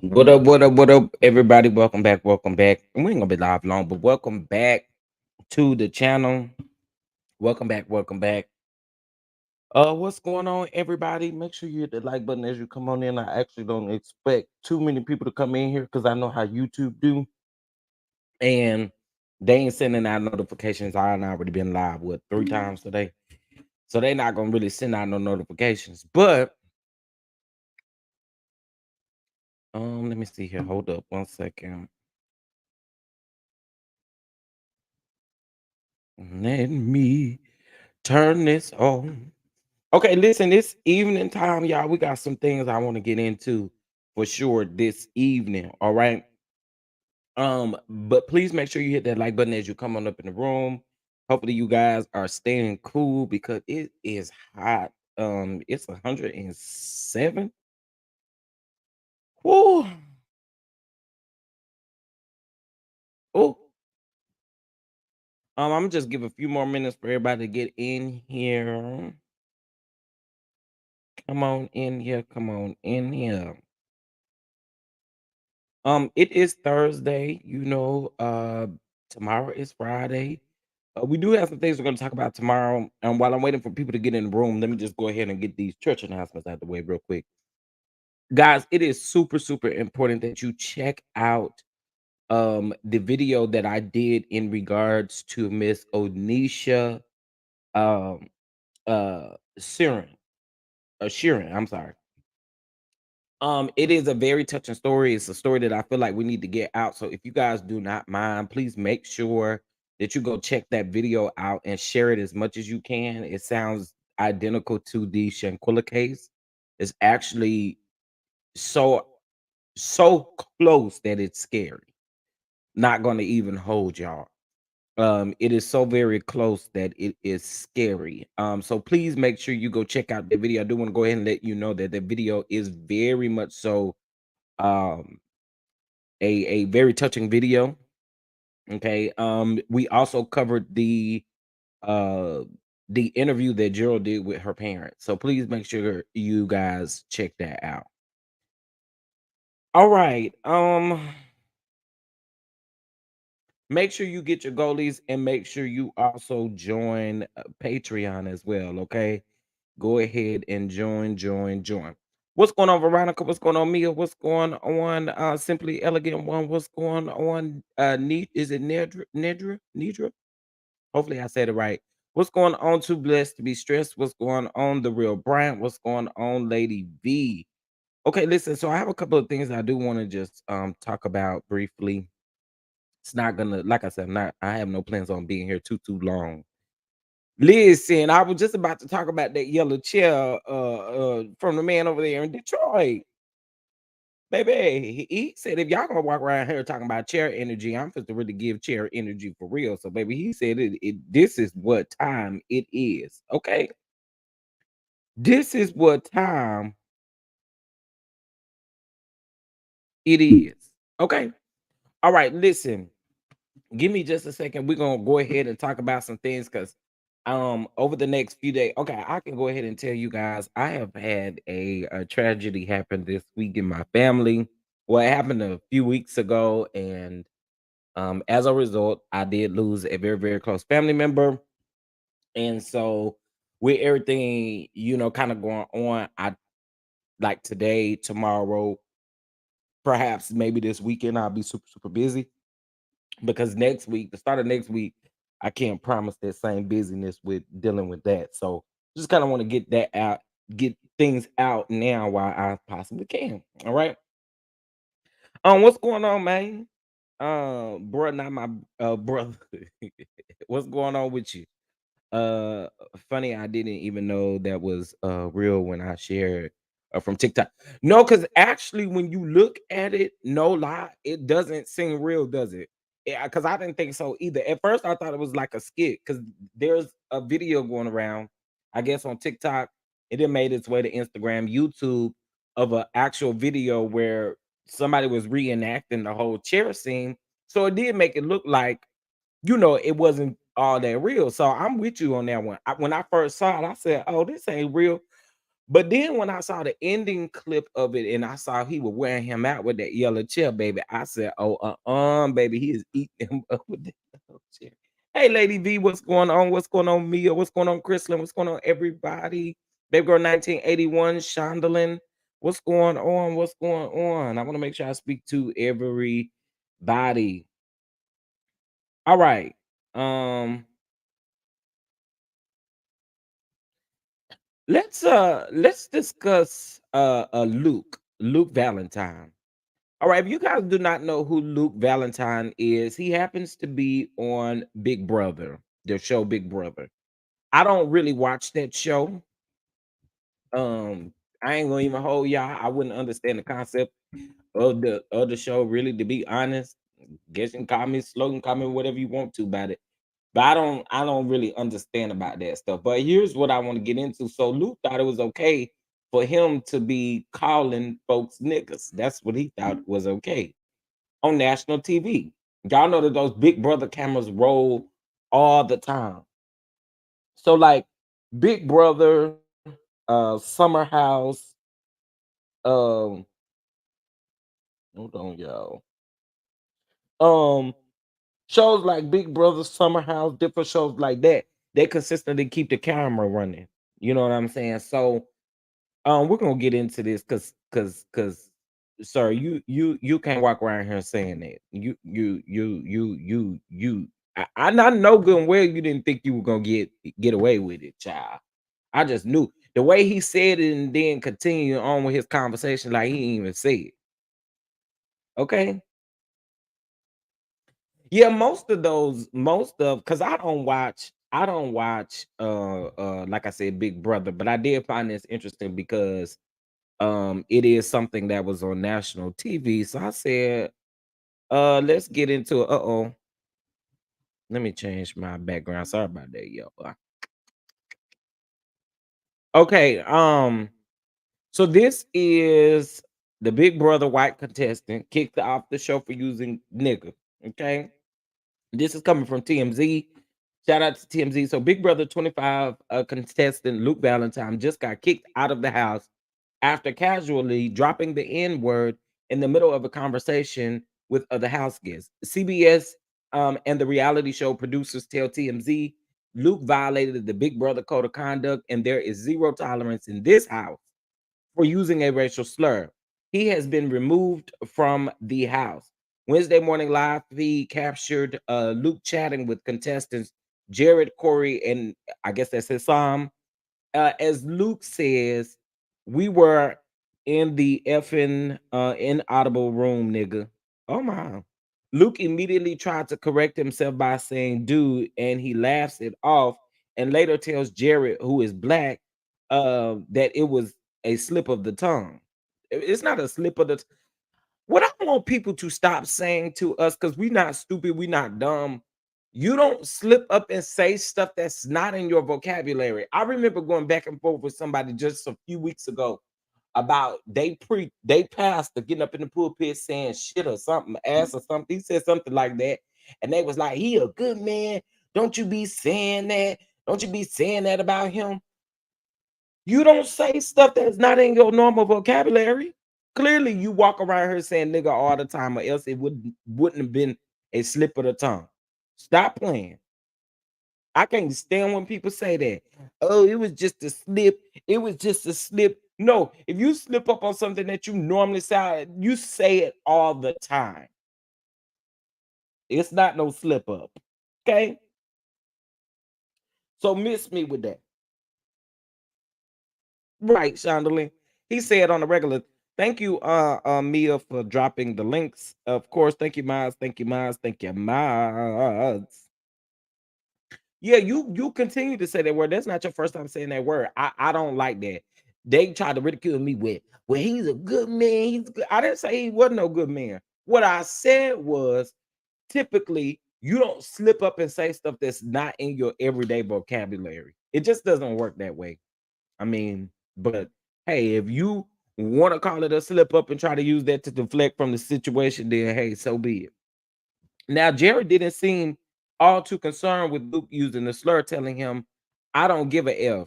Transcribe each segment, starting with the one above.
What up, what up, what up, everybody? Welcome back, welcome back. And we ain't gonna be live long, but welcome back to the channel. Welcome back, welcome back. What's going on, everybody? Make sure you hit the like button as you come on in. I actually don't expect too many people to come in here because I know how YouTube do. And they ain't sending out notifications. I done already been live what 3 times today. So they not gonna really send out no notifications. But let me see here. Hold up 1 second. Let me turn this on. Okay, listen, this evening time, y'all, we got some things I want to get into for sure this evening. All right. But please make sure you hit that like button as you come on up in the room. Hopefully, you guys are staying cool because it is hot. It's 107. Woo. Oh, I'm gonna just give a few more minutes for everybody to get in here. Come on in here. Come on in here. It is Thursday, tomorrow is Friday. We do have some things we're gonna talk about tomorrow. And while I'm waiting for people to get in the room, let me just go ahead and get these church announcements out the way real quick. Guys, it is super, super important that you check out the video that I did in regards to Miss Onisha um Sheeran, Sheeran, I'm sorry. It is a very touching story. It's a story that I feel like we need to get out. So if you guys do not mind, please make sure that you go check that video out and share it as much as you can. It sounds identical to the Shanquilla case. It's actually so so close that it's scary. Not going to even hold y'all. It is so very close that it is scary. So please make sure you go check out the video. I do want to go ahead and let you know that the video is very much so um a very touching video. Okay. We also covered uh the interview that Gerald did with her parents. So please make sure you guys check that out. All right. Make sure you get your goalies and make sure you also join Patreon as well. Okay. Go ahead and join. What's going on, Veronica? What's going on, Mia? What's going on, Simply Elegant One? What's going on, is it Nedra? Hopefully I said it right. What's going on, Too Blessed to Be Stressed? What's going on, The Real Bryant? What's going on, Lady V? Okay, listen, so I have a couple of things I do want to just talk about briefly. It's not gonna, like I said, I have no plans on being here too long. Listen, I was just about to talk about that yellow chair from the man over there in Detroit. Baby, he said if y'all gonna walk around here talking about chair energy, I'm supposed to really give chair energy for real. So, baby, he said this is what time it is. Okay. This is what time it is. Okay. All right, listen. Give me just a second. We're gonna go ahead and talk about some things because over the next few days, okay, I can go ahead and tell you guys I have had a tragedy happen this week in my family. Well, it happened a few weeks ago, and as a result, I did lose a very, very close family member. And so with everything, kind of going on, I like today, tomorrow, perhaps maybe this weekend, I'll be super, super busy because next week, the start of next week, I can't promise that same busyness with dealing with that. So just kind of want to get that out, get things out now while I possibly can. All right. What's going on, man? Bro, not my brother. What's going on with you? Uh, Funny, I didn't even know that was real when I shared from TikTok. No, because actually, when you look at it, no lie, it doesn't seem real, does it? Yeah, because I didn't think so either. At first, I thought it was like a skit because there's a video going around, I guess on TikTok. It then made its way to Instagram, YouTube of an actual video where somebody was reenacting the whole chair scene. So it did make it look like it wasn't all that real. So I'm with you on that one. When I first saw it, I said, "Oh, this ain't real." But then when I saw the ending clip of it and I saw he was wearing him out with that yellow chair, baby, I said, "Oh, baby, he is eating him up with that yellow chair." Hey, Lady V, what's going on? What's going on, Mia? What's going on, Chrislyn? What's going on, everybody? Baby girl 1981, Shondelin. What's going on? What's going on? I want to make sure I speak to everybody. All right. Um, let's discuss Luke Valentine. All right, if you guys do not know who Luke Valentine is, he happens to be on Big Brother, the show Big Brother. I don't really watch that show. Um, I ain't gonna even hold y'all. I wouldn't understand the concept of the show, really, to be honest. Guess you can call me slogan, call me whatever you want to about it. But I don't really understand about that stuff. But here's what I want to get into. So Luke thought it was okay for him to be calling folks niggas. That's what he thought was okay on national TV. Y'all know that those Big Brother cameras roll all the time. So like Big Brother, Summer House, um, hold on, y'all. Um, shows like Big Brother, Summer House, different shows like that, they consistently keep the camera running. You know what I'm saying? So we're gonna get into this because sir, you can't walk around here saying that. I know good and well you didn't think you were gonna get away with it, child. I just knew the way he said it and then continue on with his conversation like he didn't even say it. Okay. Yeah, most of because I don't watch like I said, Big Brother, but I did find this interesting because it is something that was on national TV. So I said, let's get into it. Uh-oh. Let me change my background. Sorry about that, yo. Okay, so this is the Big Brother white contestant kicked off the show for using nigga. Okay. This is coming from TMZ. Shout out to TMZ. So Big Brother 25 contestant Luke Valentine just got kicked out of the house after casually dropping the N word in the middle of a conversation with other house guests. CBS and the reality show producers tell TMZ Luke violated the Big Brother code of conduct, and there is zero tolerance in this house for using a racial slur. He has been removed from the house. Wednesday morning live feed captured Luke chatting with contestants Jared, Corey, and I guess that's his Sam. As Luke says, we were in the effing inaudible room, nigga. Oh my. Luke immediately tried to correct himself by saying dude, and he laughs it off and later tells Jared, who is black, that it was a slip of the tongue. It's not a slip of the what I want people to stop saying to us, because we're not stupid, we're not dumb. You don't slip up and say stuff that's not in your vocabulary. I remember going back and forth with somebody just a few weeks ago about they pastor getting up in the pulpit saying shit or something, ass or something. He said something like that, and they was like, "He a good man. Don't you be saying that. Don't you be saying that about him." You don't say stuff that's not in your normal vocabulary. Clearly, you walk around here saying nigga all the time, or else it wouldn't have been a slip of the tongue. Stop playing. I can't stand when people say that. Oh, it was just a slip. It was just a slip. No, if you slip up on something that you normally say, you say it all the time. It's not no slip up. Okay. So miss me with that. Right, Shondelin. He said on the regular, thank you, Mia, for dropping the links. Of course, thank you, Miles. Thank you, Miles. Thank you, Miles. Yeah, you continue to say that word. That's not your first time saying that word. I don't like that. They tried to ridicule me with, well, he's a good man. He's good. I didn't say he wasn't no good man. What I said was typically you don't slip up and say stuff that's not in your everyday vocabulary. It just doesn't work that way. I mean, but hey, if you want to call it a slip up and try to use that to deflect from the situation, then hey, so be it. Now, Jared didn't seem all too concerned with Luke using the slur, telling him, I don't give a F.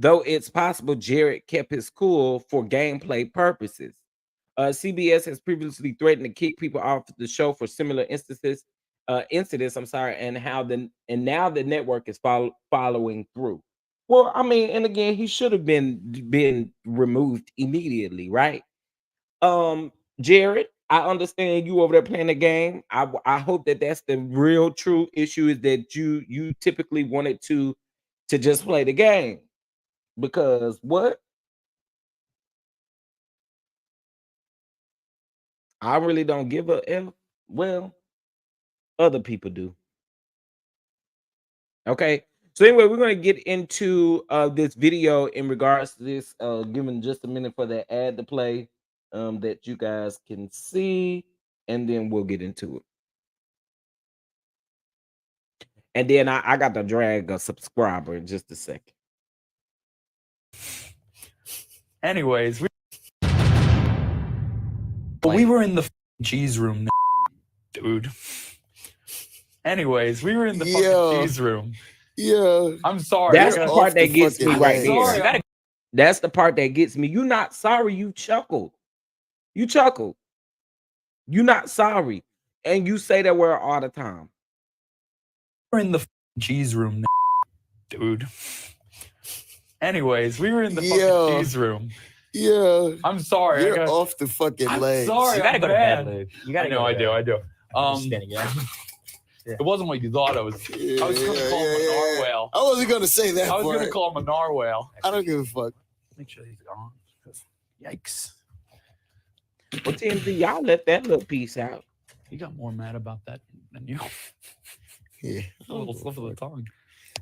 Though it's possible Jared kept his cool for gameplay purposes. CBS has previously threatened to kick people off the show for similar incidents. I'm sorry, and now the network is following through. Well, I mean, and again, he should have been removed immediately, right? Um, Jared, I understand you over there playing the game. I hope that that's the real true issue is that you typically wanted to just play the game because what I really don't give a F. Well, other people do. Okay. So anyway, we're gonna get into this video in regards to this. Giving just a minute for that ad to play, that you guys can see, and then we'll get into it. And then I got to drag a subscriber in just a second. Anyways, we were in the cheese room, dude. Anyways, we were in the fucking cheese room. Yeah. I'm sorry. That's the part that gets me right sorry. there. That's the part that gets me. You're not sorry. You chuckled. You chuckled. You're not sorry. And you say that word all the time. We're in the cheese room, dude. Anyways, we were in the fucking cheese room. Yeah. I'm sorry. You're off the fucking legs. Sorry. You gotta go to bed, Luke. You gotta I do. I do. Yeah. It wasn't what you thought it was. I was going to call him a narwhal. I wasn't going to say that. I was going to call him a narwhal. I don't give a fuck. Make sure he's gone. Yikes. Well, TMZ, y'all let that little piece out. He got more mad about that than you. Yeah. A little slip of the tongue.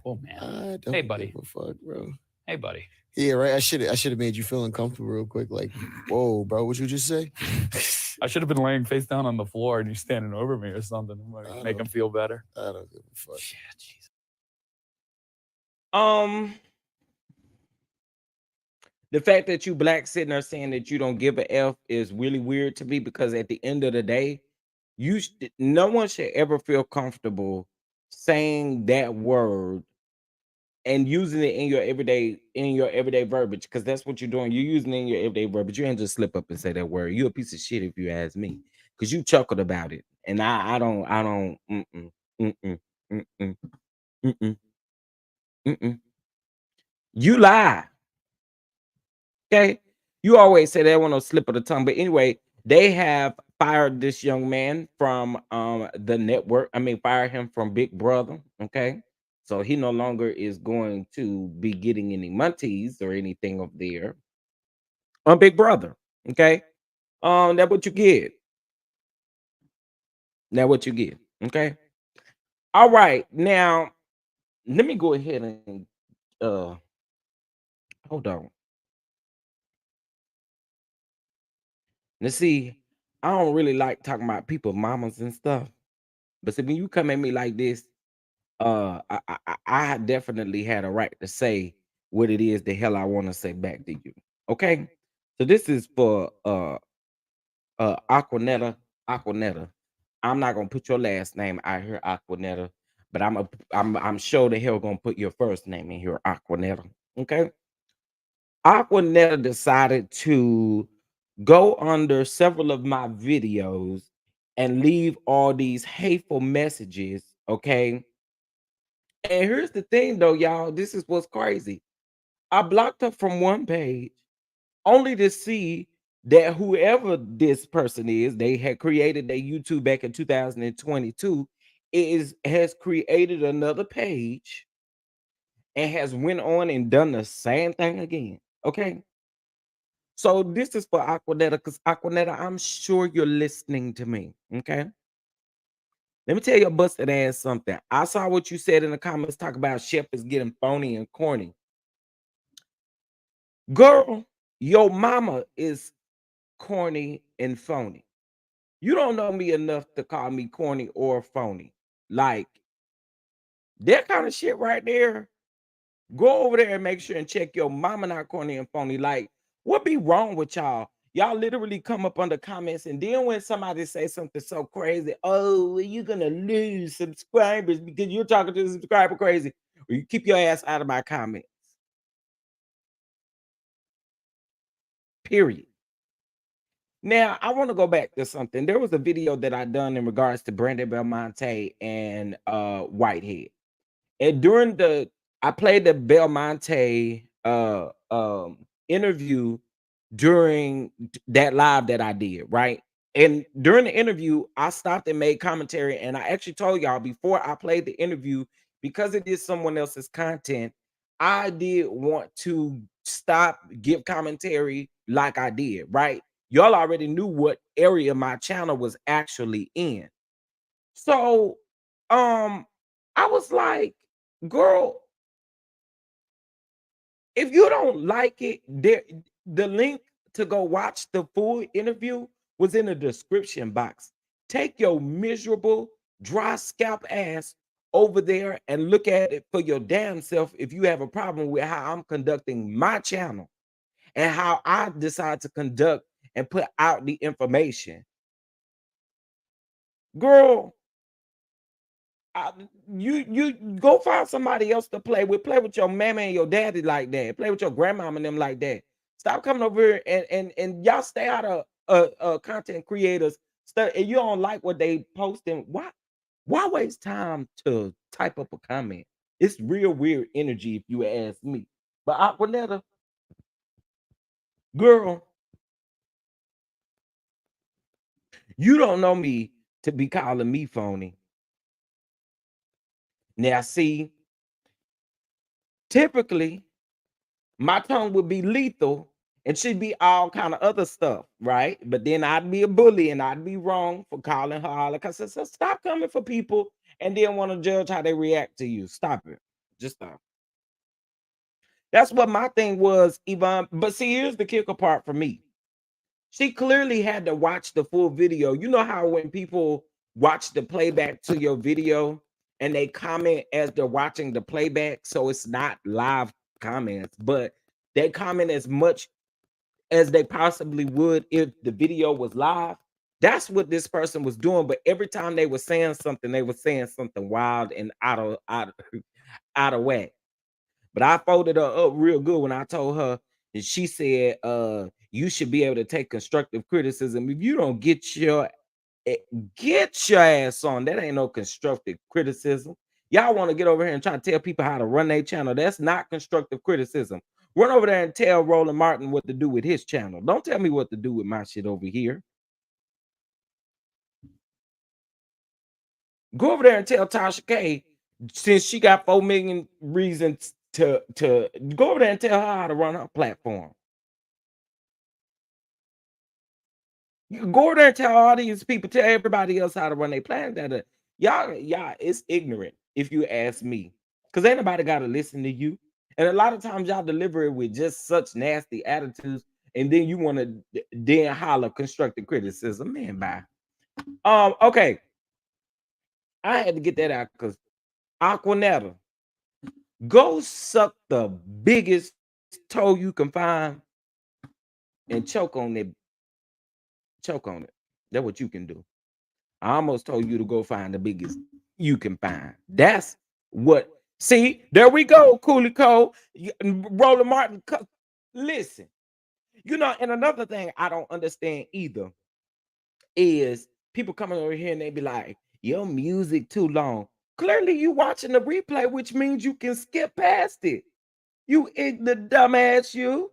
Oh, man. I don't Hey, buddy. give a fuck, bro. Hey, buddy. Yeah, right. I should have made you feel uncomfortable real quick. Like, whoa, bro, what you just say? I should have been laying face down on the floor and you standing over me or something. Make him feel better. I don't give a fuck. Yeah, jeez. The fact that you black sitting there saying that you don't give a F is really weird to me because at the end of the day, no one should ever feel comfortable saying that word and using it in your everyday verbiage, because that's what you're doing. You're using it in your everyday verbiage. You ain't just slip up and say that word. You're a piece of shit if you ask me, because you chuckled about it, and I don't mm-mm, mm-mm, mm-mm, mm-mm, mm-mm. You lie. Okay, you always say that one no slip of the tongue, but anyway, they have fired this young man from the network. I mean, fired him from Big Brother. Okay. So he no longer is going to be getting any monties or anything up there on Big Brother. Okay. That's what you get. That's what you get. Okay. All right. Now, let me go ahead and hold on. Let's see. I don't really like talking about people, mamas and stuff. But see, when you come at me like this, I definitely had a right to say what it is the hell I want to say back to you. Okay, so this is for Aquanetta. Aquanetta. I'm not gonna put your last name out here, Aquanetta, but I'm sure the hell gonna put your first name in here, Aquanetta. Okay, Aquanetta decided to go under several of my videos and leave all these hateful messages. Okay, and here's the thing though, y'all. This is what's crazy. I blocked her from one page only to see that whoever this person is, they had created their YouTube back in 2022, has created another page and has went on and done the same thing again. Okay. So this is for Aquanetta, because Aquanetta, I'm sure you're listening to me. Okay. Let me tell your busted ass something. I saw what you said in the comments talk about Chef is getting phony and corny. Girl, your mama is corny and phony. You don't know me enough to call me corny or phony. Like that kind of shit right there. Go over there and make sure and check your mama not corny and phony. Like, what be wrong with y'all? Y'all literally come up under comments, and then when somebody say something so crazy, oh, well, you're gonna lose subscribers because you're talking to the subscriber crazy. Or you keep your ass out of my comments. period. Now, I want to go back to something. There was a video that I done in regards to Brandon Belmonte and Whitehead. And during the I played the Belmonte interview during that live that I did, right? And during the interview, I stopped and made commentary, and I actually told y'all before I played the interview, because it is someone else's content, I did want to stop, give commentary like I did, right? Y'all already knew what area my channel was actually in. So I was like, girl, if you don't like it, the link to go watch the full interview was in the description box. Take your miserable, dry scalp ass over there and look at it for your damn self if you have a problem with how I'm conducting my channel and how I decide to conduct and put out the information. Girl, you go find somebody else to play with. Play with your mama and your daddy like that. Play with your grandmama and them like that. Stop coming over here and y'all stay out of content creators stuff. And you don't like what they posting. Why waste time to type up a comment? It's real weird energy if you ask me. But Aquanetta, girl, you don't know me to be calling me phony. Now see, typically my tongue would be lethal and should be all kind of other stuff, right? But then I'd be a bully and I'd be wrong for calling her all. Because I said, stop coming for people and then want to judge how they react to you. Stop it. Just stop. That's what my thing was, Yvonne. But see, here's the kicker part for me. She clearly had to watch the full video. You know how when people watch the playback to your video and they comment as they're watching the playback, so it's not live comments, but they comment as much as they possibly would if the video was live. That's what this person was doing. But every time they were saying something, they were saying something wild and out of whack. But I folded her up real good when I told her, and she said, you should be able to take constructive criticism. If you don't eh, get your ass on, that ain't no constructive criticism. Y'all want to get over here and try to tell people how to run their channel. That's not constructive criticism. Run over there and tell Roland Martin what to do with his channel. Don't tell me what to do with my shit over here. Go over there and tell Tasha K, since she got 4 million reasons to go over there and tell her how to run her platform. You can go over there and tell all these people, tell everybody else how to run their plans. That y'all, it's ignorant if you ask me, because ain't nobody got to listen to you. And a lot of times y'all deliver it with just such nasty attitudes, and then you want to then holler constructive criticism. Man, bye. Okay, I had to get that out because Aquanetta, go suck the biggest toe you can find and choke on it. Choke on it. That's what you can do. I almost told you to go find the biggest you can find. That's what. See, there we go, Cooley Cole. Roland Martin. Listen, and another thing I don't understand either is people coming over here and they be like, your music too long. Clearly, you watching the replay, which means you can skip past it. You ignorant dumbass, you.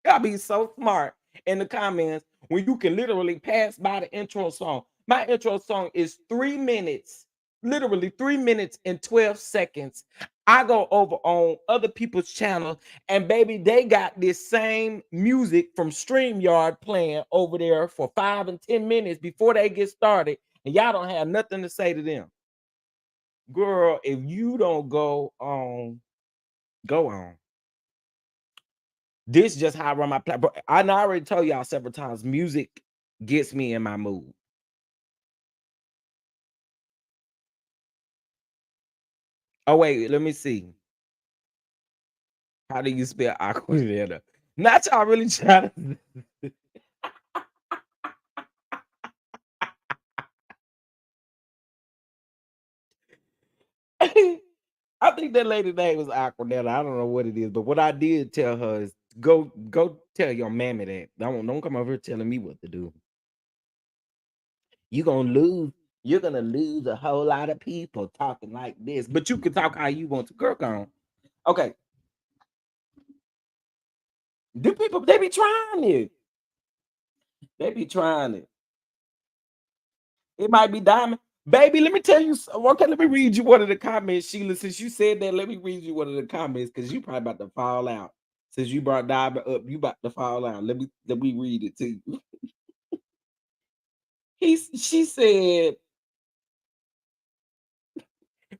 Y'all be so smart in the comments when you can literally pass by the intro song. My intro song is 3 minutes, literally 3 minutes and 12 seconds. I go over on other people's channel, and baby, they got this same music from StreamYard playing over there for 5 and 10 minutes before they get started, and y'all don't have nothing to say to them. Girl, if you don't go on, go on. This is just how I run my platform. I already told y'all several times, music gets me in my mood. Oh, wait, let me see. How do you spell Aquanetta? Not y'all really trying to. think that lady name was Aquanetta. I don't know what it is, but what I did tell her is go tell your mammy that. Don't come over here telling me what to do. You're gonna lose a whole lot of people talking like this. But you can talk how you want to. Girl, on. Okay. Do people they be trying it? They be trying it. It might be Diamond. Baby, let me tell you. Okay, let me read you one of the comments, Sheila. Since you said that, let me read you one of the comments because you probably about to fall out. Since you brought Diamond up, you about to fall out. Let me read it to you. She said,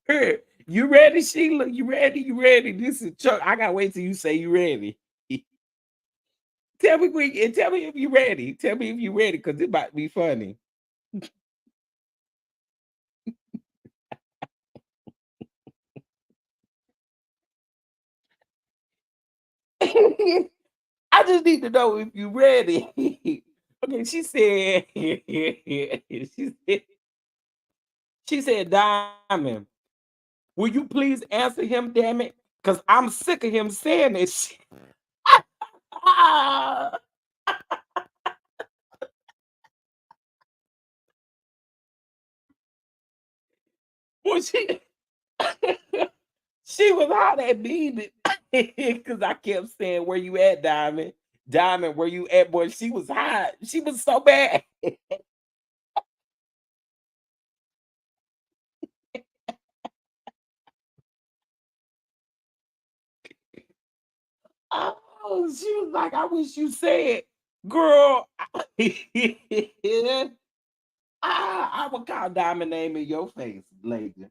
"Here, you ready, Sheila? You ready? You ready? This is Chuck. I gotta wait till you say you ready. Tell me quick and tell me if you ready. Tell me if you ready, because it might be funny." I just need to know if you ready. Okay, she said, she said, Diamond, will you please answer him, damn it? Because I'm sick of him saying this shit. Well, she was hot at me because I kept saying, "Where you at, Diamond? Diamond, where you at, boy?" She was hot. She was so bad. Oh, she was like, "I wish you said, girl." I would call Diamond name in your face, lady.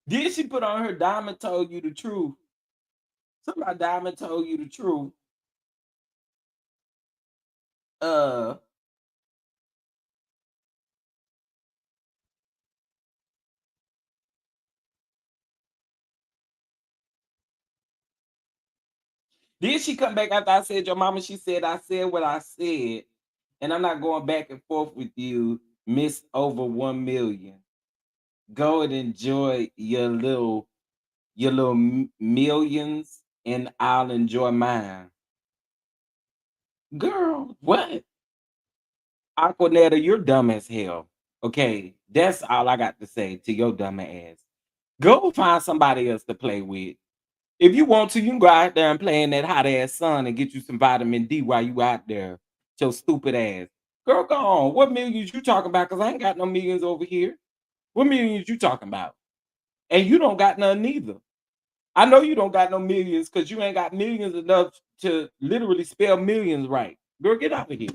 Did she put on her Diamond told you the truth? Somebody Diamond told you the truth. Uh, did she come back after I said your mama? She said I said what I said, and I'm not going back and forth with you, Miss over 1 million. Go and enjoy your little millions, and I'll enjoy mine. Girl, what? Aquanetta, you're dumb as hell. Okay, that's all I got to say to your dumb ass. Go find somebody else to play with. If you want to, you can go out there and play in that hot ass sun and get you some vitamin D while you out there. Your stupid ass. Girl, go on. What millions you talking about? Because I ain't got no millions over here. What millions you talking about? And you don't got none neither. I know you don't got no millions because you ain't got millions enough to literally spell millions right. Girl, get out of here.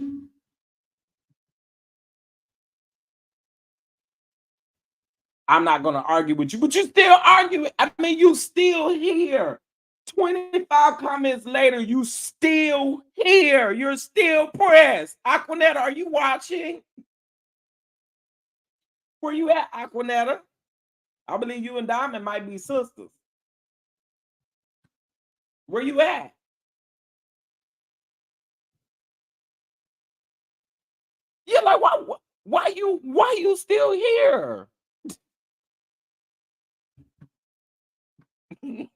I'm not gonna argue with you, but you still arguing. I mean, you still here. 25 comments later, you still here. You're still pressed. Aquanetta, are you watching? Where you at, Aquanetta? I believe you and Diamond might be sisters. Where you at? You're like, why you still here?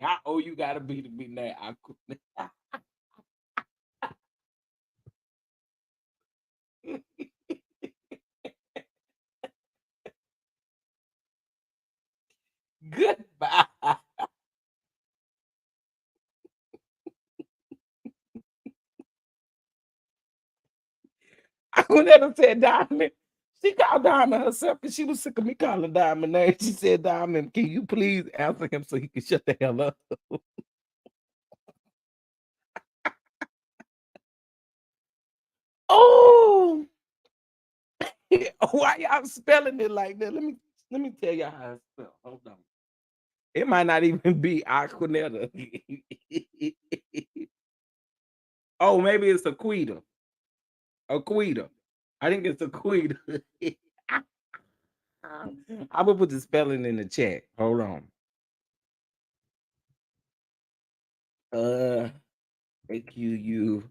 How old you gotta be to be there, Aquanetta? Goodbye. Aquanetta said Diamond. She called Diamond herself because she was sick of me calling Diamond name. She said, Diamond, can you please answer him so he can shut the hell up? Oh, why y'all spelling it like that? Let me tell y'all how it's spelled. Hold on. It might not even be Aquanetta. Oh, maybe it's Aquita. Aquita. I think it's Aquita. I'm gonna put the spelling in the chat. Hold on. Uh AQU.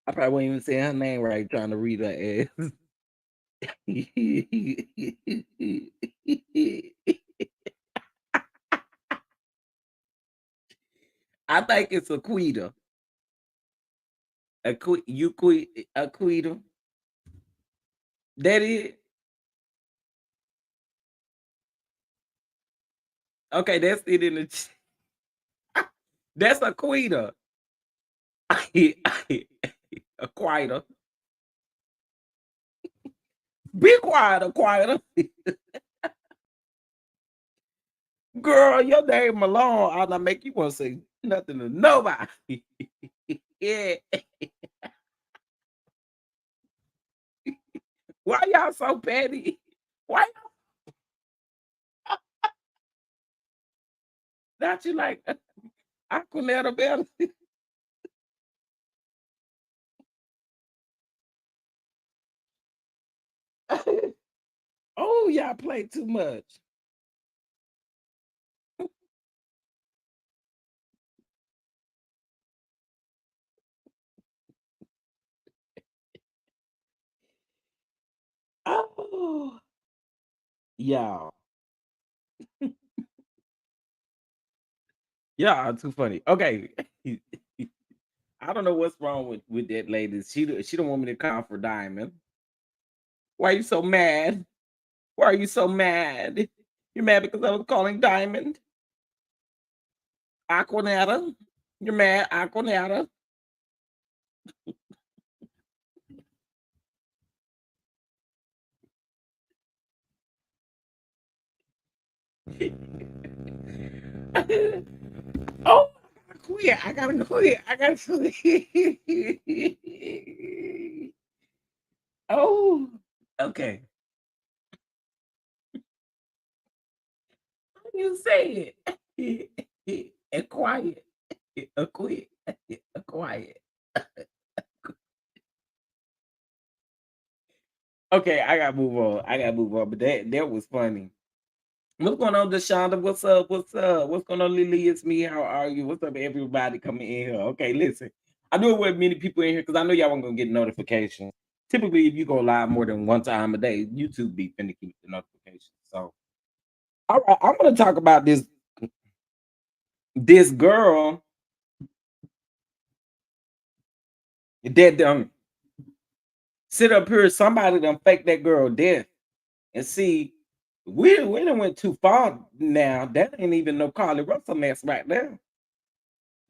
I probably won't even say her name right trying to read her ass. I think it's a quita. A quita. That is okay. That's it in the. That's a quita. A quita. Be quiet, a quita. Girl, your name Malone. I'll not make you want to say nothing to nobody. Yeah. Why y'all so petty? Why not you like Aquanetta better? Oh, y'all play too much. Oh, y'all. Y'all are too funny. Okay. I don't know what's wrong with that lady. She don't want me to call for Diamond. Why are you so mad? Why are you so mad? You're mad because I was calling Diamond? Aquanetta? You're mad, Aquanetta? Oh, I gotta quit. I gotta quit. I gotta quit. Oh, okay. You say it. And quiet. A quit. A quiet. Okay, I gotta move on. I gotta move on. But that was funny. What's going on, Deshonda? What's up? What's up? What's going on, Lily? It's me. How are you? What's up, everybody coming in here? Okay, listen. I know with many people in here because I know y'all weren't gonna get notifications. Typically, if you go live more than one time a day, YouTube be finicky with the notifications. So, all right, I'm gonna talk about this girl that sit up here. Somebody done fake that girl death and see. We done went too far now. That ain't even no Carly Russell mess right there.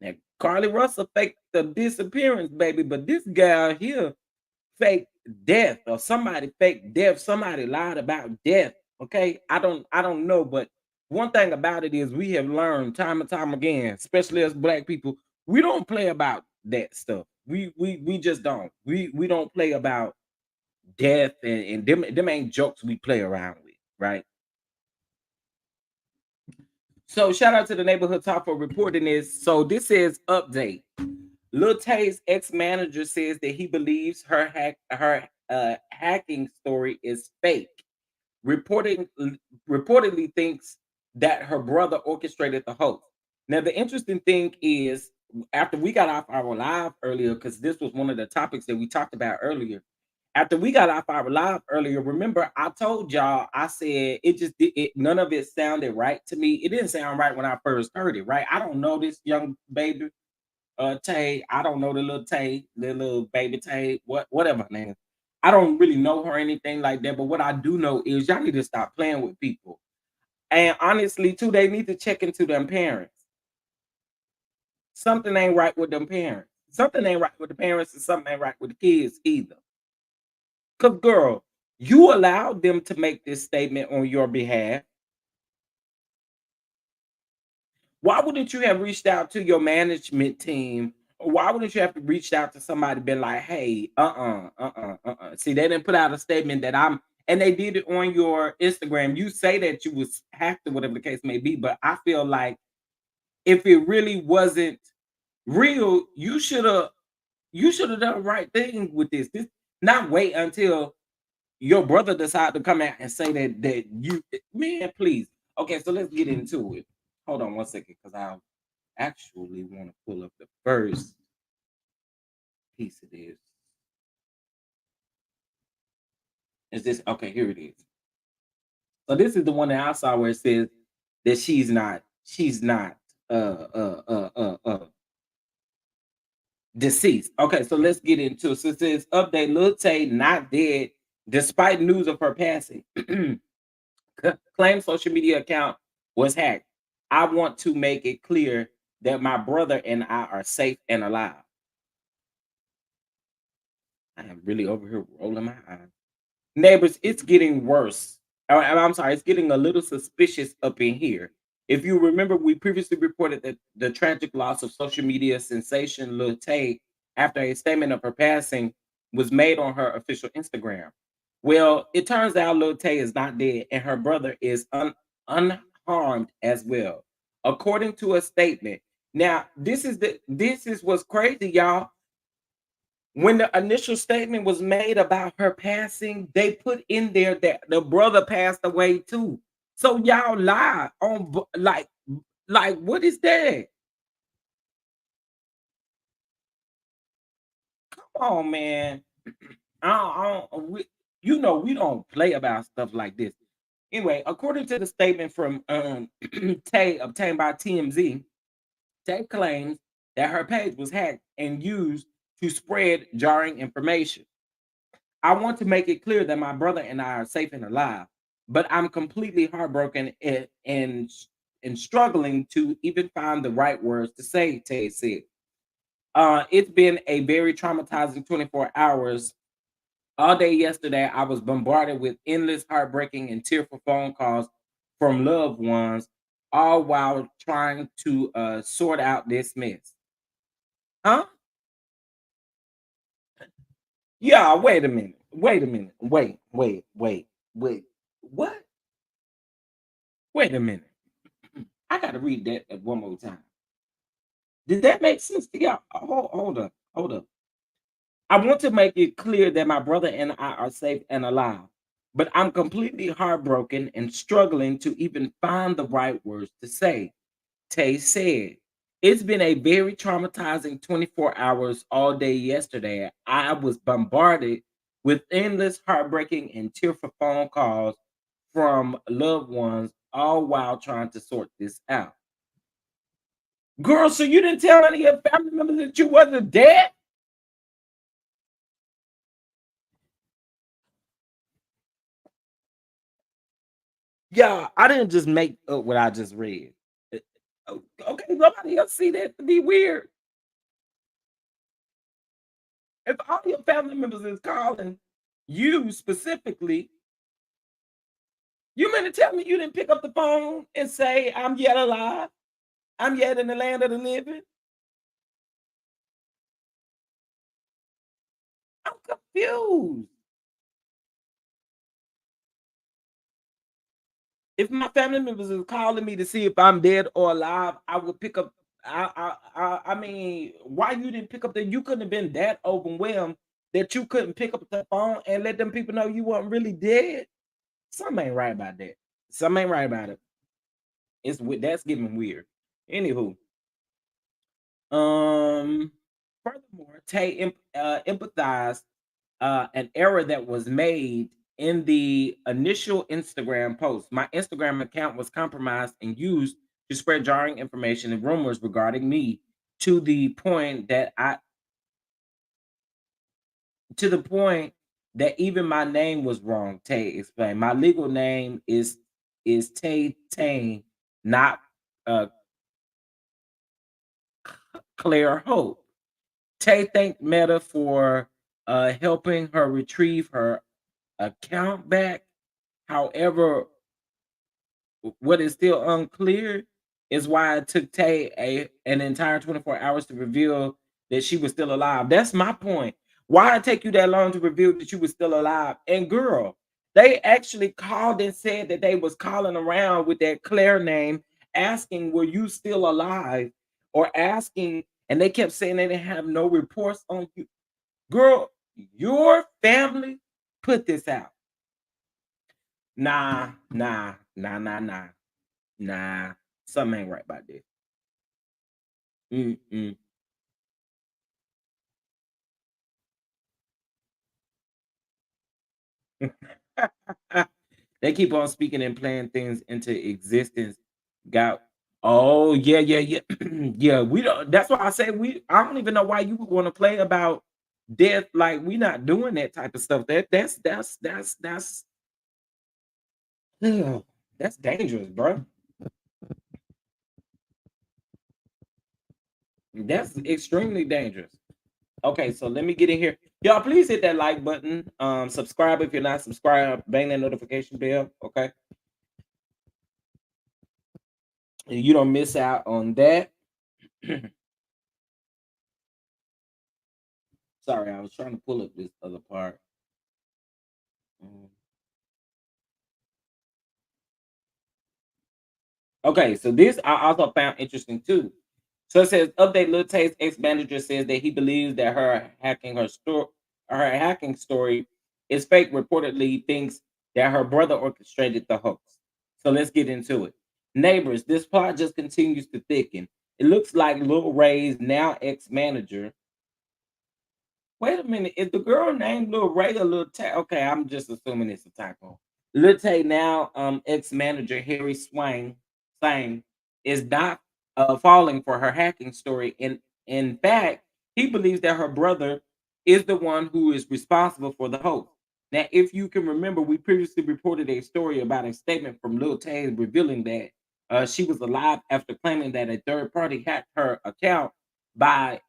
Now, Carly Russell faked the disappearance, baby, but this gal here faked death, or somebody faked death. Somebody lied about death. Okay, I don't know, but one thing about it is we have learned time and time again, especially as Black people, we don't play about that stuff. We just don't. We don't play about death and them ain't jokes we play around with, right? So shout out to the neighborhood top for reporting this. So this is update. Lil Tay's ex-manager says that he believes her hacking story is fake. Reporting reportedly thinks that her brother orchestrated the hoax. Now the interesting thing is after we got off our live earlier, because this was one of the topics that we talked about earlier. After we got off our live earlier, remember I told y'all I said none of it sounded right to me. It didn't sound right when I first heard it, right? I don't know this young baby Tay. I don't know the little Tay, the little baby Tay, whatever her name is. I don't really know her or anything like that. But what I do know is y'all need to stop playing with people. And honestly, too, they need to check into them parents. Something ain't right with them parents. Something ain't right with the parents, and something ain't right with the kids either. Cause girl, you allowed them to make this statement on your behalf. Why wouldn't you have reached out to your management team? Or why wouldn't you have reached out to somebody, been like, hey, See, they didn't put out a statement that and they did it on your Instagram. You say that you was hacked or whatever the case may be, but I feel like if it really wasn't real, you should have done the right thing with this. This not wait until your brother decided to come out and say that you man, please. Okay, so let's get into it. Hold on one second, because I actually want to pull up the first piece of this. Is this okay? Here it is. So this is the one that I saw where it says that she's not deceased. Okay, so let's get into it. So it says update Lil Tay not dead despite news of her passing. Claimed social media account was hacked. I want to make it clear that my brother and I are safe and alive. I am really over here rolling my eyes. Neighbors, it's getting worse. I'm sorry, it's getting a little suspicious up in here. If you remember, we previously reported that the tragic loss of social media sensation Lil Tay after a statement of her passing was made on her official Instagram. Well, it turns out Lil Tay is not dead and her brother is unharmed as well. According to a statement. Now, this is what's crazy, y'all. When the initial statement was made about her passing, they put in there that the brother passed away too. So y'all lie on like what is that? Come on, man. We don't play about stuff like this. Anyway, according to the statement from Tay obtained by TMZ, Tay claims that her page was hacked and used to spread jarring information. I want to make it clear that my brother and I are safe and alive, but I'm completely heartbroken and struggling to even find the right words to say, Tay said. It's been a very traumatizing 24 hours. All day yesterday, I was bombarded with endless, heartbreaking, and tearful phone calls from loved ones, all while trying to sort out this mess. Huh? Yeah, wait a minute. Wait a minute. Wait. What? Wait a minute. I got to read that one more time. Did that make sense to y'all? Hold up. Hold up. I want to make it clear that my brother and I are safe and alive, but I'm completely heartbroken and struggling to even find the right words to say. Tay said, it's been a very traumatizing 24 hours all day yesterday. I was bombarded with endless, heartbreaking, and tearful phone calls from loved ones, all while trying to sort this out. Girl, so you didn't tell any of your family members that you wasn't dead? Yeah, I didn't just make up what I just read. Okay, nobody else see that to be weird. If all your family members is calling you specifically, you mean to tell me you didn't pick up the phone and say, I'm yet alive? I'm yet in the land of the living? I'm confused. If my family members is calling me to see if I'm dead or alive, I would pick up. I mean, why you didn't pick up the? You couldn't have been that overwhelmed that you couldn't pick up the phone and let them people know you weren't really dead. Something ain't right about that. Something ain't right about it. That's getting weird. Anywho, um, furthermore, empathized an error that was made in the initial Instagram post. My Instagram account was compromised and used to spread jarring information and rumors regarding me to the point that I to the point that even my name was wrong. Tay explained. My legal name is Tay Tane, not uh Claire Hope. Tay thanked Meta for helping her retrieve her account back. However, what is still unclear is why it took Tay an entire 24 hours to reveal that she was still alive. That's my point. Why it take you that long to reveal that you was still alive? And girl, they actually called and said that they was calling around with that Claire name, asking, "Were you still alive?" Or asking, and they kept saying they didn't have no reports on you. Girl, your family put this out. Nah. Something ain't right about this. Mm-mm. They keep on speaking and playing things into existence. Got oh yeah, yeah, yeah. Yeah, we don't that's why I say I don't even know why you would want to play about death. Like we not doing that type of stuff. That's that's dangerous, bro. That's extremely dangerous. Okay, so let me get in here. Y'all, please hit that like button. Subscribe if you're not subscribed. Bang that notification bell. Okay, and you don't miss out on that. Sorry, I was trying to pull up this other part. Mm. Okay, so this I also found interesting too. So it says update Lil Tay's ex-manager says that he believes that her hacking story is fake, reportedly thinks that her brother orchestrated the hoax. So let's get into it. Neighbors, this plot just continues to thicken. It looks like Lil Ray's now ex-manager. Wait a minute. Is the girl named Lil Ray or Lil Tay? Okay, I'm just assuming it's a typo. Lil Tay now ex-manager Harry Swang is not falling for her hacking story. In fact, he believes that her brother is the one who is responsible for the hoax. Now, if you can remember, we previously reported a story about a statement from Lil Tay revealing that she was alive after claiming that a third party hacked her account by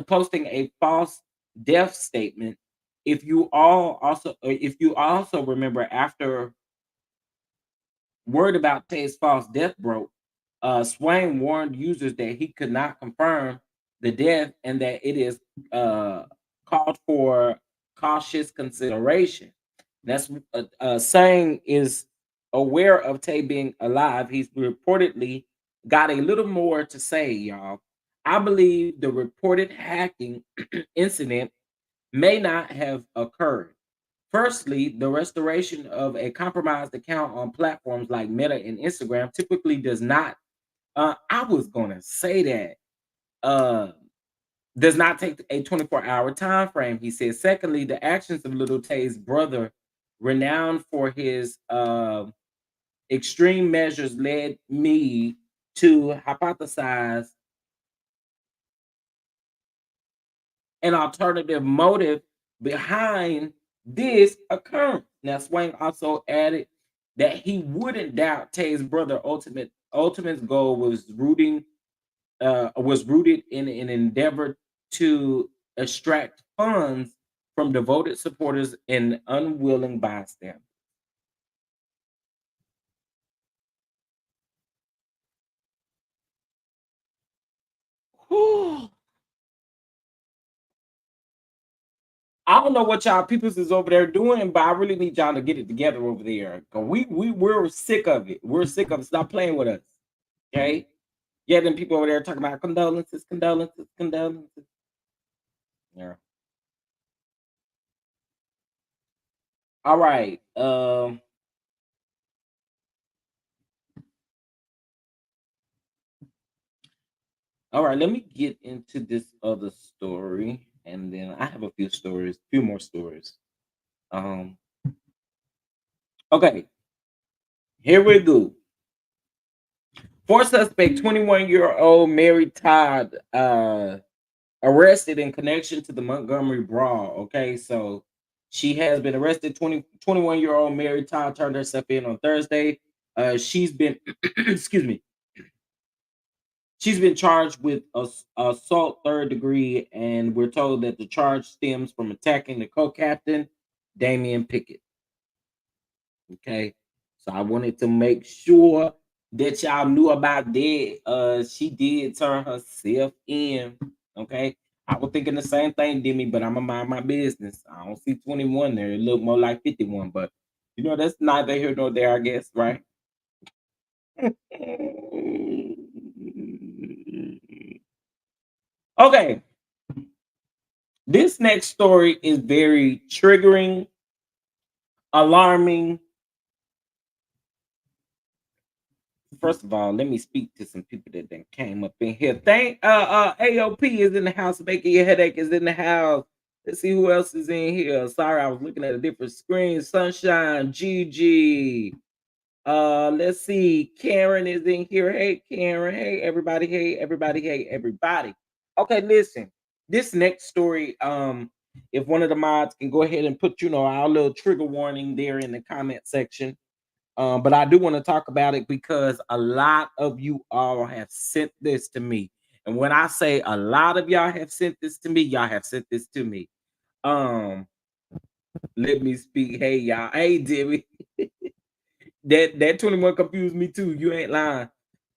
posting a false death statement. If you also remember, after word about Tay's false death broke, Swain warned users that he could not confirm the death and that it is called for cautious consideration. That's saying is aware of Tay being alive. He's reportedly got a little more to say, y'all. I believe the reported hacking incident may not have occurred. Firstly, the restoration of a compromised account on platforms like Meta and Instagram typically does not. I was gonna say that does not take a 24-hour time frame. He says. Secondly, the actions of Little Tay's brother, renowned for his extreme measures, led me to hypothesize an alternative motive behind this occurrence. Now, Swain also added that he wouldn't doubt Tay's brother ultimate's goal was rooted in an endeavor to extract funds from devoted supporters and unwilling bystanders. Whew. I don't know what y'all peoples is over there doing, but I really need y'all to get it together over there. 'Cause we're sick of it. We're sick of it. Stop playing with us. Okay. Yeah, then people over there talking about condolences, condolences, condolences. Yeah. All right. All right, let me get into this other story. And then I have a few more stories. Um, okay, here we go. Four suspect, 21-year-old Mary Todd, arrested in connection to the Montgomery brawl. Okay, so she has been arrested. 21-year-old Mary Todd turned herself in on Thursday. She's been, excuse me, she's been charged with assault third degree, and we're told that the charge stems from attacking the co-captain, Damian Pickett. Okay, so I wanted to make sure that y'all knew about that. She did turn herself in. Okay, I was thinking the same thing, Demi, but I'm gonna mind my business. I don't see 21 there. It looked more like 51, but that's neither here nor there, I guess, right? Okay, this next story is very triggering, alarming. First of all, let me speak to some people that then came up in here. Thank AOP is in the house, making your headache is in the house. Let's see who else is in here. Sorry, I was looking at a different screen. Sunshine, Gigi. Let's see. Karen is in here. Hey, Karen. Hey, everybody. Hey, everybody. Hey, everybody. Okay, listen. This next story, if one of the mods can go ahead and put, our little trigger warning there in the comment section. But I do want to talk about it because a lot of you all have sent this to me. And when I say a lot of y'all have sent this to me, y'all have sent this to me. Um, Let me speak. Hey, y'all. Hey, Debbie. That 21 confused me too. You ain't lying.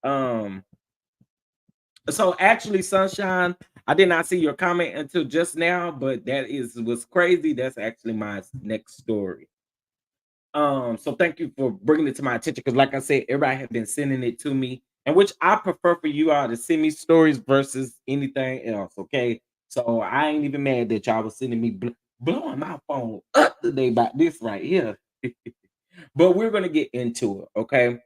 Um, so actually, Sunshine, I did not see your comment until just now, but that is was crazy. That's actually my next story. So thank you for bringing it to my attention because, like I said, everybody have been sending it to me, and which I prefer for you all to send me stories versus anything else. Okay, so I ain't even mad that y'all was sending me blowing my phone up today about this right here. But we're gonna get into it. Okay.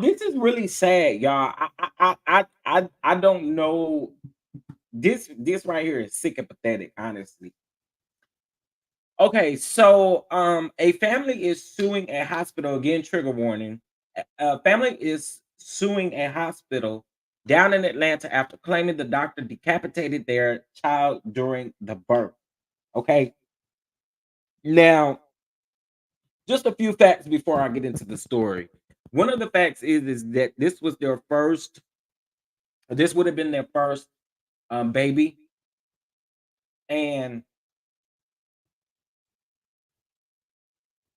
This is really sad, y'all. I don't know. This right here is sick and pathetic, honestly. Okay, so a family is suing a hospital again. Trigger warning. A family is suing a hospital down in Atlanta after claiming the doctor decapitated their child during the birth. Okay, now just a few facts before I get into the story. One of the facts is that this was their first. This would have been their first baby, and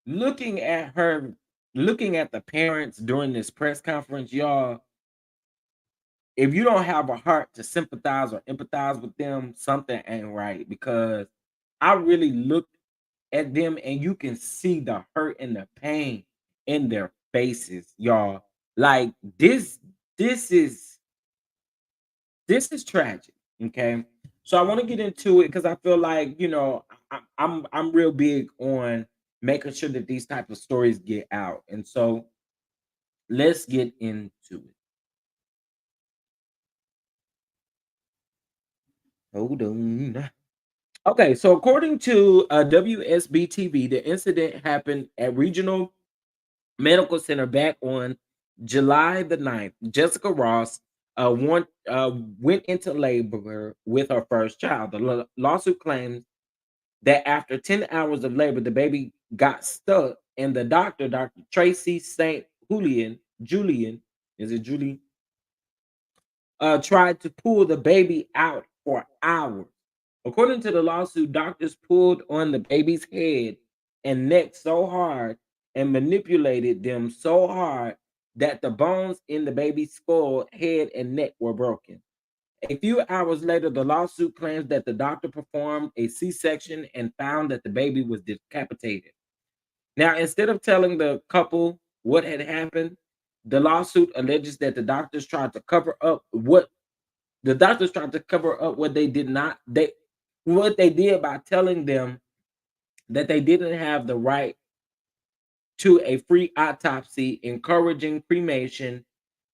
looking at her, looking at the parents during this press conference, y'all, if you don't have a heart to sympathize or empathize with them, something ain't right. Because I really looked at them and you can see the hurt and the pain in their faces, y'all. Like this is this is tragic. Okay. So I want to get into it because I feel like, I'm real big on making sure that these type of stories get out. And so let's get into it. Hold on. Okay, so according to WSB TV, the incident happened at Regional Medical Center back on July the 9th. Jessica Ross went into labor with her first child. The lawsuit claims that after 10 hours of labor, the baby got stuck, and the doctor, Dr. Tracy St. Julian, is it Julie? Tried to pull the baby out for hours. According to the lawsuit, doctors pulled on the baby's head and neck so hard and manipulated them so hard that the bones in the baby's skull, head, and neck were broken. A few hours later, the lawsuit claims that the doctor performed a C section and found that the baby was decapitated. Now, instead of telling the couple what had happened, the lawsuit alleges that the doctors tried to cover up what they did not they what they did by telling them that they didn't have the right to a free autopsy, encouraging cremation,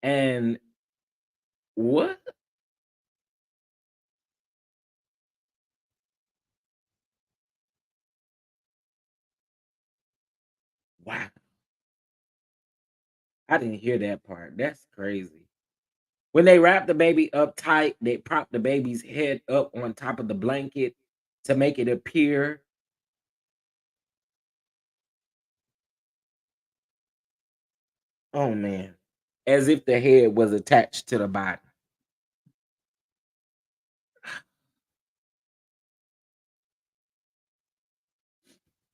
and what? Wow, I didn't hear that part. That's crazy. When they wrapped the baby up tight, they propped the baby's head up on top of the blanket to make it appear, oh man, as if the head was attached to the body.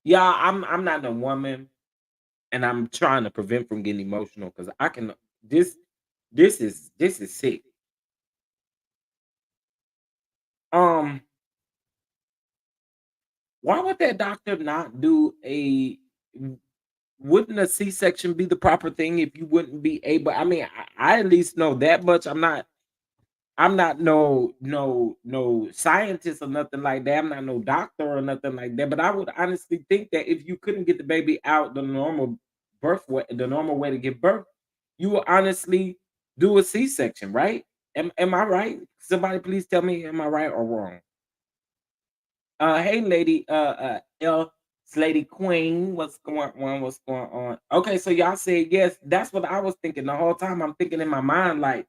Yeah, I'm not a woman, and I'm trying to prevent from getting emotional because I can this this is sick. Um, why would that doctor not do a wouldn't a C-section be the proper thing if you wouldn't be able? I mean, I at least know that much. I'm not no scientist or nothing like that. I'm not no doctor or nothing like that. But I would honestly think that if you couldn't get the baby out the normal way to give birth, you would honestly do a C-section, right? Am I right? Somebody please tell me, am I right or wrong? Hey, lady, Lady Queen, what's going on? What's going on? Okay, so y'all said yes. That's what I was thinking the whole time. I'm thinking in my mind, like,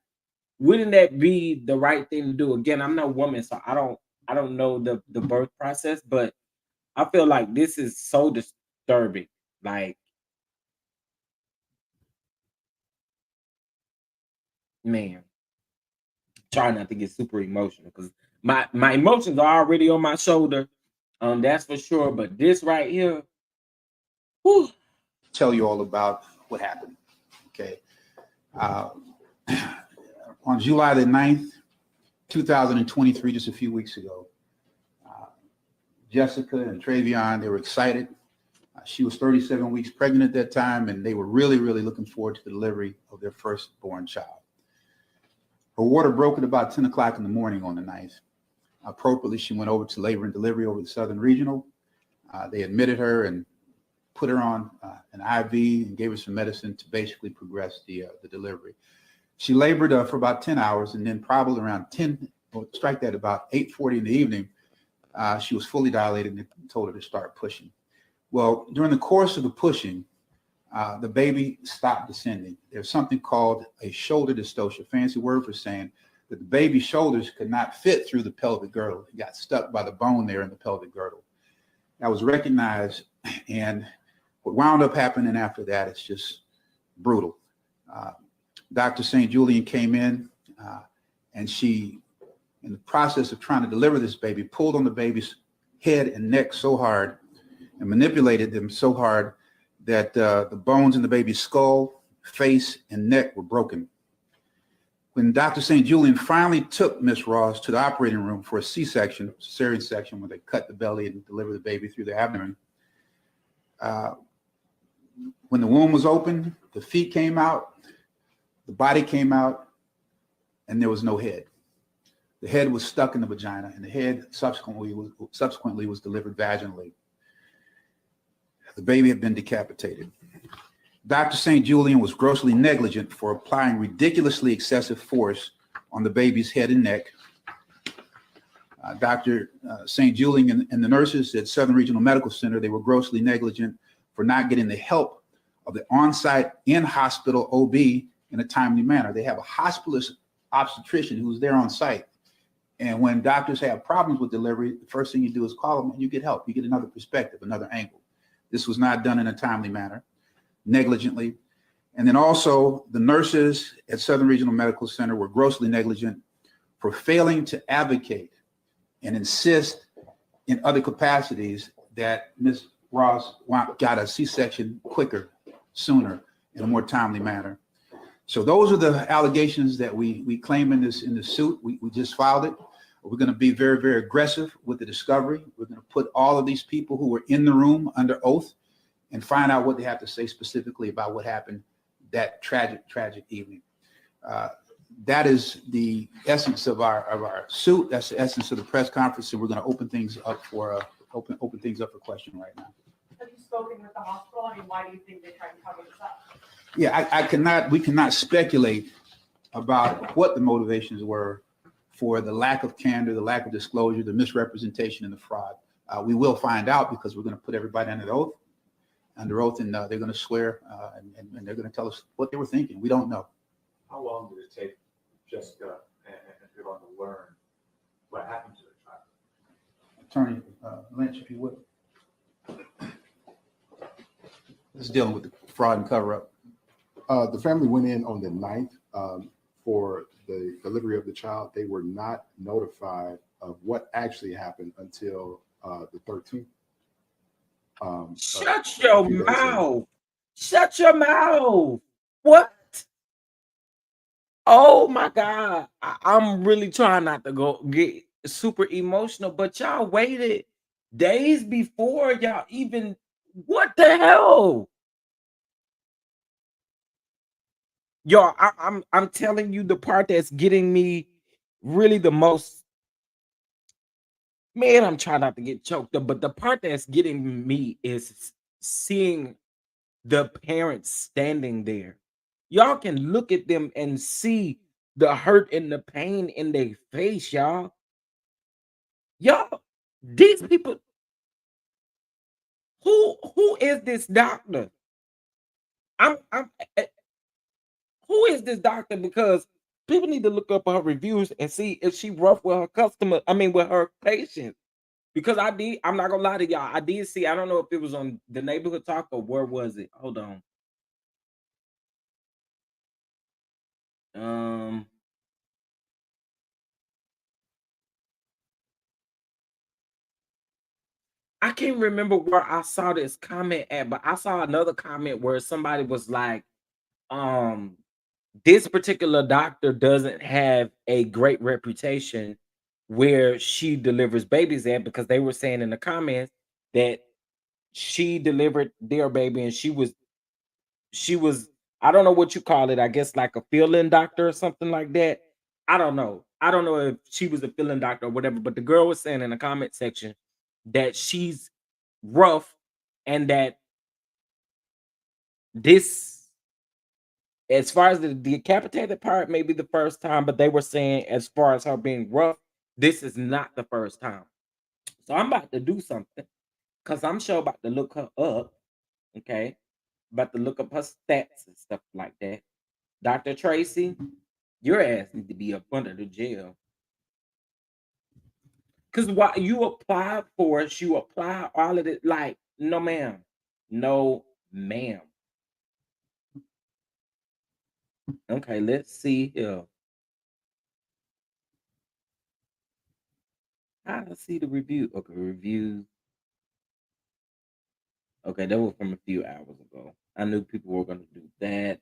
wouldn't that be the right thing to do? Again, I'm no woman, so I don't know the birth process, but I feel like this is so disturbing. Like, man, try not to get super emotional because my emotions are already on my shoulder. That's for sure. But this right here, whew, Tell you all about what happened. Okay. Uh, on July the 9th, 2023, just a few weeks ago, uh, Jessica and Travion, they were excited. She was 37 weeks pregnant at that time, and they were really, really looking forward to the delivery of their firstborn child. Her water broke at about 10 o'clock in the morning on the 9th. Appropriately, she went over to labor and delivery over the Southern Regional. They admitted her and put her on an IV and gave her some medicine to basically progress the delivery. She labored for about 10 hours, and then probably around 10, or strike that about 8:40 in the evening, she was fully dilated and told her to start pushing. Well, during the course of the pushing, the baby stopped descending. There's something called a shoulder dystocia, fancy word for saying that the baby's shoulders could not fit through the pelvic girdle. It got stuck by the bone there in the pelvic girdle. That was recognized, and what wound up happening after that is just brutal. Dr. St. Julian came in, and she, in the process of trying to deliver this baby, pulled on the baby's head and neck so hard and manipulated them so hard that the bones in the baby's skull, face, and neck were broken. When Dr. St. Julian finally took Miss Ross to the operating room for a C-section, cesarean section, where they cut the belly and deliver the baby through the abdomen, when the womb was open, the feet came out, the body came out, and there was no head. The head was stuck in the vagina, and the head subsequently was delivered vaginally. The baby had been decapitated. Dr. St. Julian was grossly negligent for applying ridiculously excessive force on the baby's head and neck. Dr. St. Julian and the nurses at Southern Regional Medical Center, they were grossly negligent for not getting the help of the on-site in-hospital OB in a timely manner. They have a hospitalist obstetrician who's there on site. And when doctors have problems with delivery, the first thing you do is call them and you get help. You get another perspective, another angle. This was not done in a timely manner, negligently. And then also the nurses at Southern Regional Medical Center were grossly negligent for failing to advocate and insist in other capacities that Ms. Ross got a C-section quicker, sooner, in a more timely manner. So those are the allegations that we claim in this suit. We just filed it. We're going to be very, very aggressive with the discovery. We're going to put all of these people who were in the room under oath and find out what they have to say specifically about what happened that tragic evening. That is the essence of our suit. That's the essence of the press conference, and we're going to open things up for open things up for question right now. Have you spoken with the hospital? I mean, why do you think they tried to cover this up? Yeah, we cannot speculate about what the motivations were for the lack of candor, the lack of disclosure, the misrepresentation, and the fraud. We will find out because we're going to put everybody under oath, and they're going to swear, and they're going to tell us what they were thinking. We don't know. How long did it take Jessica and everyone to learn what happened to the child? Attorney Lynch, if you would. This is dealing with the fraud and cover-up. The family went in on the 9th for the delivery of the child. They were not notified of what actually happened until the 13th. Shut your mouth. Shut your mouth. What? Oh my God. I'm really trying not to get super emotional, but y'all waited days before y'all even, what the hell? Y'all, I'm telling you the part that's getting me really the most. Man, I'm trying not to get choked up, but the part that's getting me is seeing the parents standing there. Y'all can look at them and see the hurt and the pain in their face, y'all. Y'all, These people, who is this doctor? I'm who is this doctor? Because people need to look up her reviews and see if she rough with her customer. I mean, with her patients. Because I'm not gonna lie to y'all. I did see. I don't know if it was on the neighborhood talk or where was it. Hold on. Um, I can't remember where I saw this comment at, but I saw another comment where somebody was like, um, this particular doctor doesn't have a great reputation where she delivers babies at, because they were saying in the comments that she delivered their baby and she was I don't know what you call it. I guess like a fill-in doctor or something like that. I don't know. I don't know if she was a fill-in doctor or whatever, but the girl was saying in the comment section that she's rough and that this, as far as the decapitated part, may be the first time, but they were saying as far as her being rough, this is not the first time. So I'm about to do something because I'm sure about to look her up. Okay. About to look up her stats and stuff like that. Dr. Tracy, your ass need to be up under the jail. Cause why you apply for it, you apply all of it. Like, no, ma'am. No, ma'am. Okay, let's see here. How do I see the review? Okay, reviews. Okay, that was from a few hours ago. I knew people were gonna do that.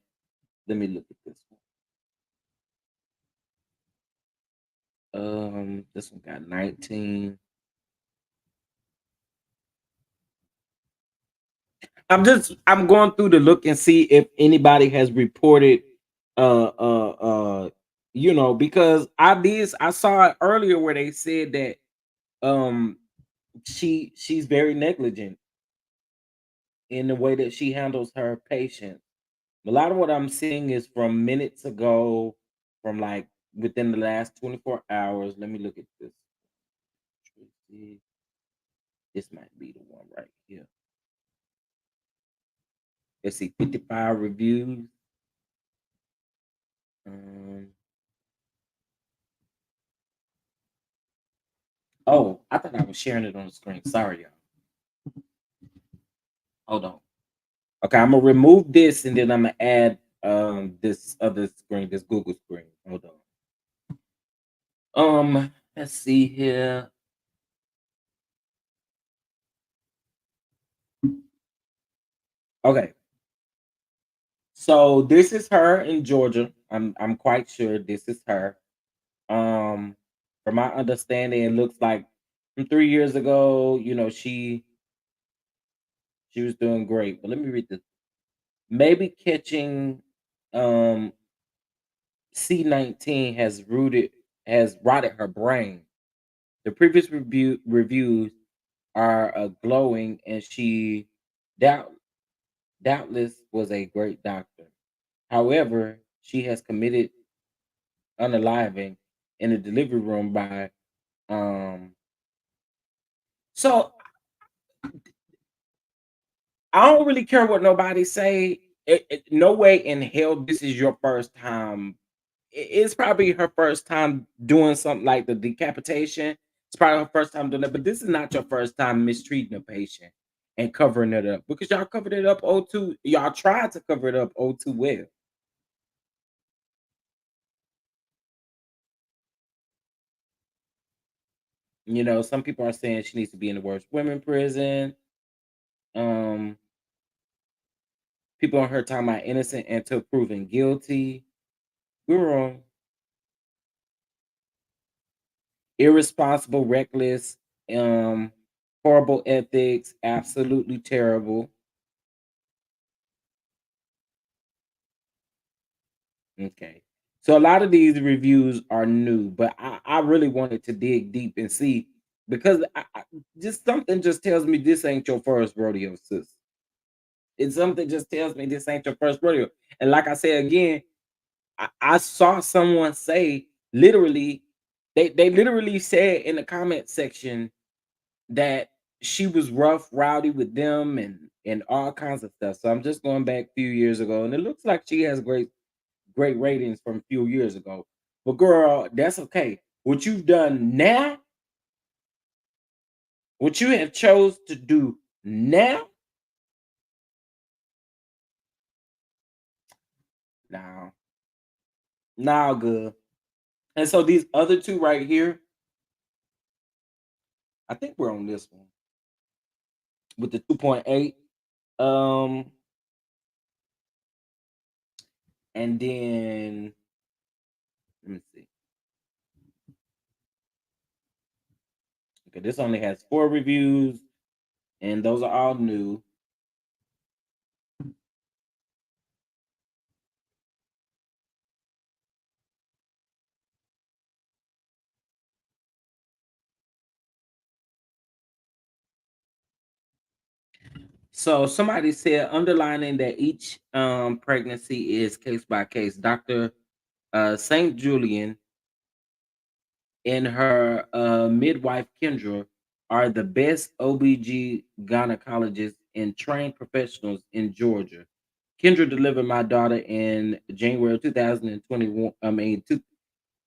Let me look at this one. This one got 19. I'm going through to look and see if anybody has reported uh uh uh because I saw it earlier where they said that um she's very negligent in the way that she handles her patients. A lot of what I'm seeing is from minutes ago, from like within the last 24 hours. Let me look at this. This might be the one right here. Let's see, 55 reviews. Oh, I thought I was sharing it on the screen. Sorry, y'all. Hold on. Okay, I'm gonna remove this and then I'm gonna add this other screen, this Google screen. Hold on. Let's see here. Okay. So this is her in Georgia. I'm quite sure this is her. Um, from my understanding, it looks like from 3 years ago, she was doing great. But let me read this. Maybe catching um C19 has rotted her brain. The previous reviews are glowing, and she doubt doubtless was a great doctor. However, she has committed unaliving in the delivery room by um. So I don't really care what nobody say. No way in hell this is your first time. It's probably her first time doing something like the decapitation. It's probably her first time doing that, but this is not your first time mistreating a patient and covering it up, because y'all covered it up oh too. Y'all tried to cover it up oh too well. Some people are saying she needs to be in the worst women prison. Um, People on her talking about innocent until proven guilty. We're wrong. Irresponsible, reckless, um, horrible ethics, absolutely terrible. Okay. So a lot of these reviews are new, but I really wanted to dig deep and see, because just something just tells me this ain't your first rodeo, sis. It's something just tells me this ain't your first rodeo. And like I said again, I saw someone say literally, they literally said in the comment section that she was rough, rowdy with them, and all kinds of stuff. So I'm just going back a few years ago, and it looks like she has great ratings from a few years ago. But girl, that's okay. What you've done now, what you have chose to do now, now, now good. And so these other two right here, I think we're on this one with the 2.8. Um, and then let me see. Okay, this only has 4 reviews, and those are all new. So somebody said underlining that each pregnancy is case by case. Dr. St. Julian and her midwife Kendra are the best OBG gynecologists and trained professionals in Georgia. Kendra delivered my daughter in January of 2021.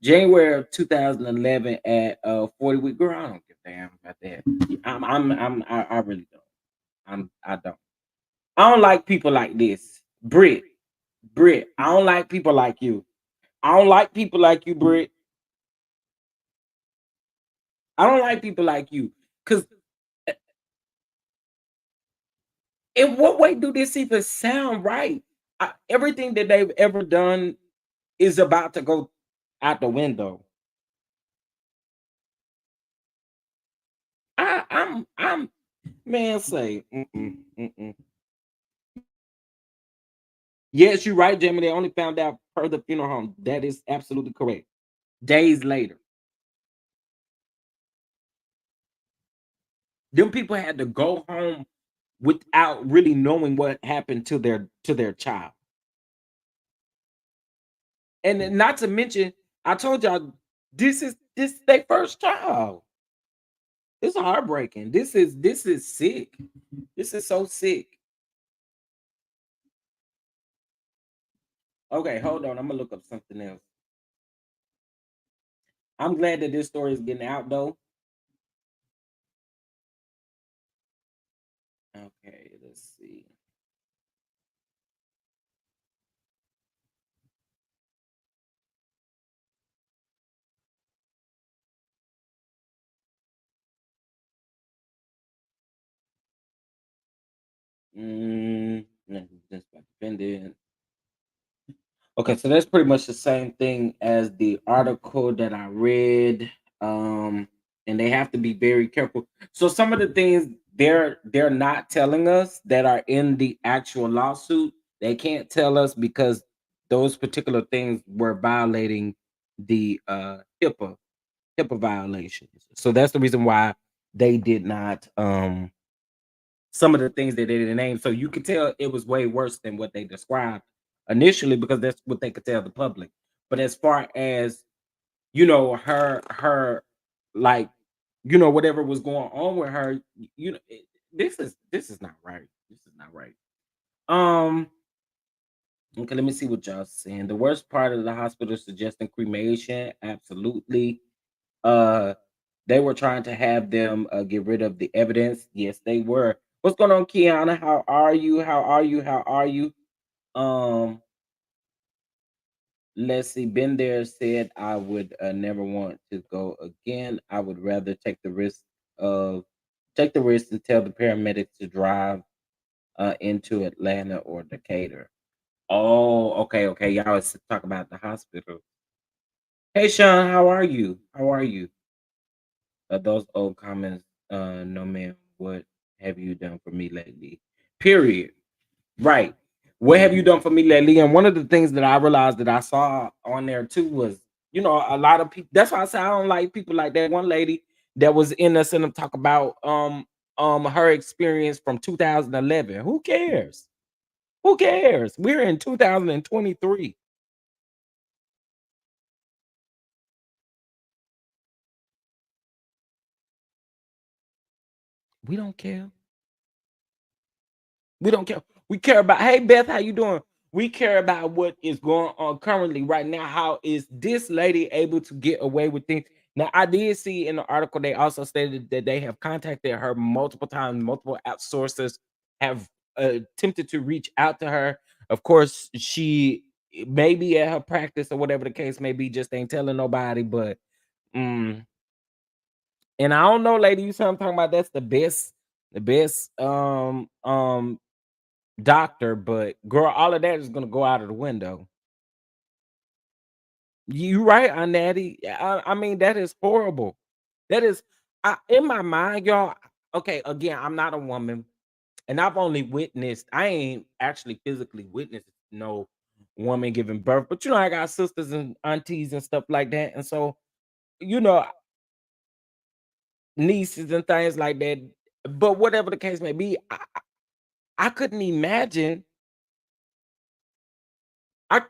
January of 2011 at 40 week. Girl, I don't give a damn about that. I really don't. I don't. I don't like people like this. Britt, I don't like people like you. I don't like people like you, Britt. I don't like people like you. Because in what way do this even sound right? Everything that they've ever done is about to go out the window. I'm man say yes, you're right, Jamie. They only found out per the funeral home. That is absolutely correct. Days later, them people had to go home without really knowing what happened to their child. And then not to mention, I told y'all this is their first child. It's heartbreaking. This is sick. This is so sick. Okay, hold on. I'm gonna look up something else. I'm glad that this story is getting out though. Okay, let's see. That's offended. Okay, so that's pretty much the same thing as the article that I read. Um, and they have to be very careful. So some of the things they're not telling us that are in the actual lawsuit, they can't tell us because those particular things were violating the HIPAA violations. So that's the reason why they did not some of the things that they didn't name. So you could tell it was way worse than what they described initially because that's what they could tell the public. But as far as her like whatever was going on with her, this is not right. This is not right. Um, okay, let me see what y'all saying. The worst part of the hospital suggesting cremation, absolutely. Uh, they were trying to have them get rid of the evidence. Yes, they were. What's going on, Kiana? How are you? How are you? How are you? Um, let's see. Been there, said I would never want to go again. I would rather of take the risk and tell the paramedics to drive into Atlanta or Decatur. Oh, okay, okay. Y'all was talk about the hospital. Hey, Sean, how are you? How are you? Those old comments, no man, what have you done for me lately? Period. Right. What have you done for me lately? And one of the things that I realized that I saw on there too was, a lot of people. That's why I say I don't like people like that. One lady that was in us and them talk about her experience from 2011. Who cares? Who cares? We're in 2023. We don't care. We don't care. We care about, hey Beth, how you doing? We care about what is going on currently right now. How is this lady able to get away with things? Now, I did see in the article they also stated that they have contacted her multiple times, multiple outsourcers have attempted to reach out to her. Of course, she may be at her practice or whatever the case may be, just ain't telling nobody. But mm, and I don't know, lady, you see what I'm talking about? That's the best doctor, but girl, all of that is gonna go out of the window. You right, Aunt Natty. I mean, that is horrible. That is, in my mind, y'all. Okay, again, I'm not a woman, and I've only witnessed. I ain't actually physically witnessed no woman giving birth, but I got sisters and aunties and stuff like that, and so you know, nieces and things like that. But whatever the case may be, I couldn't imagine. I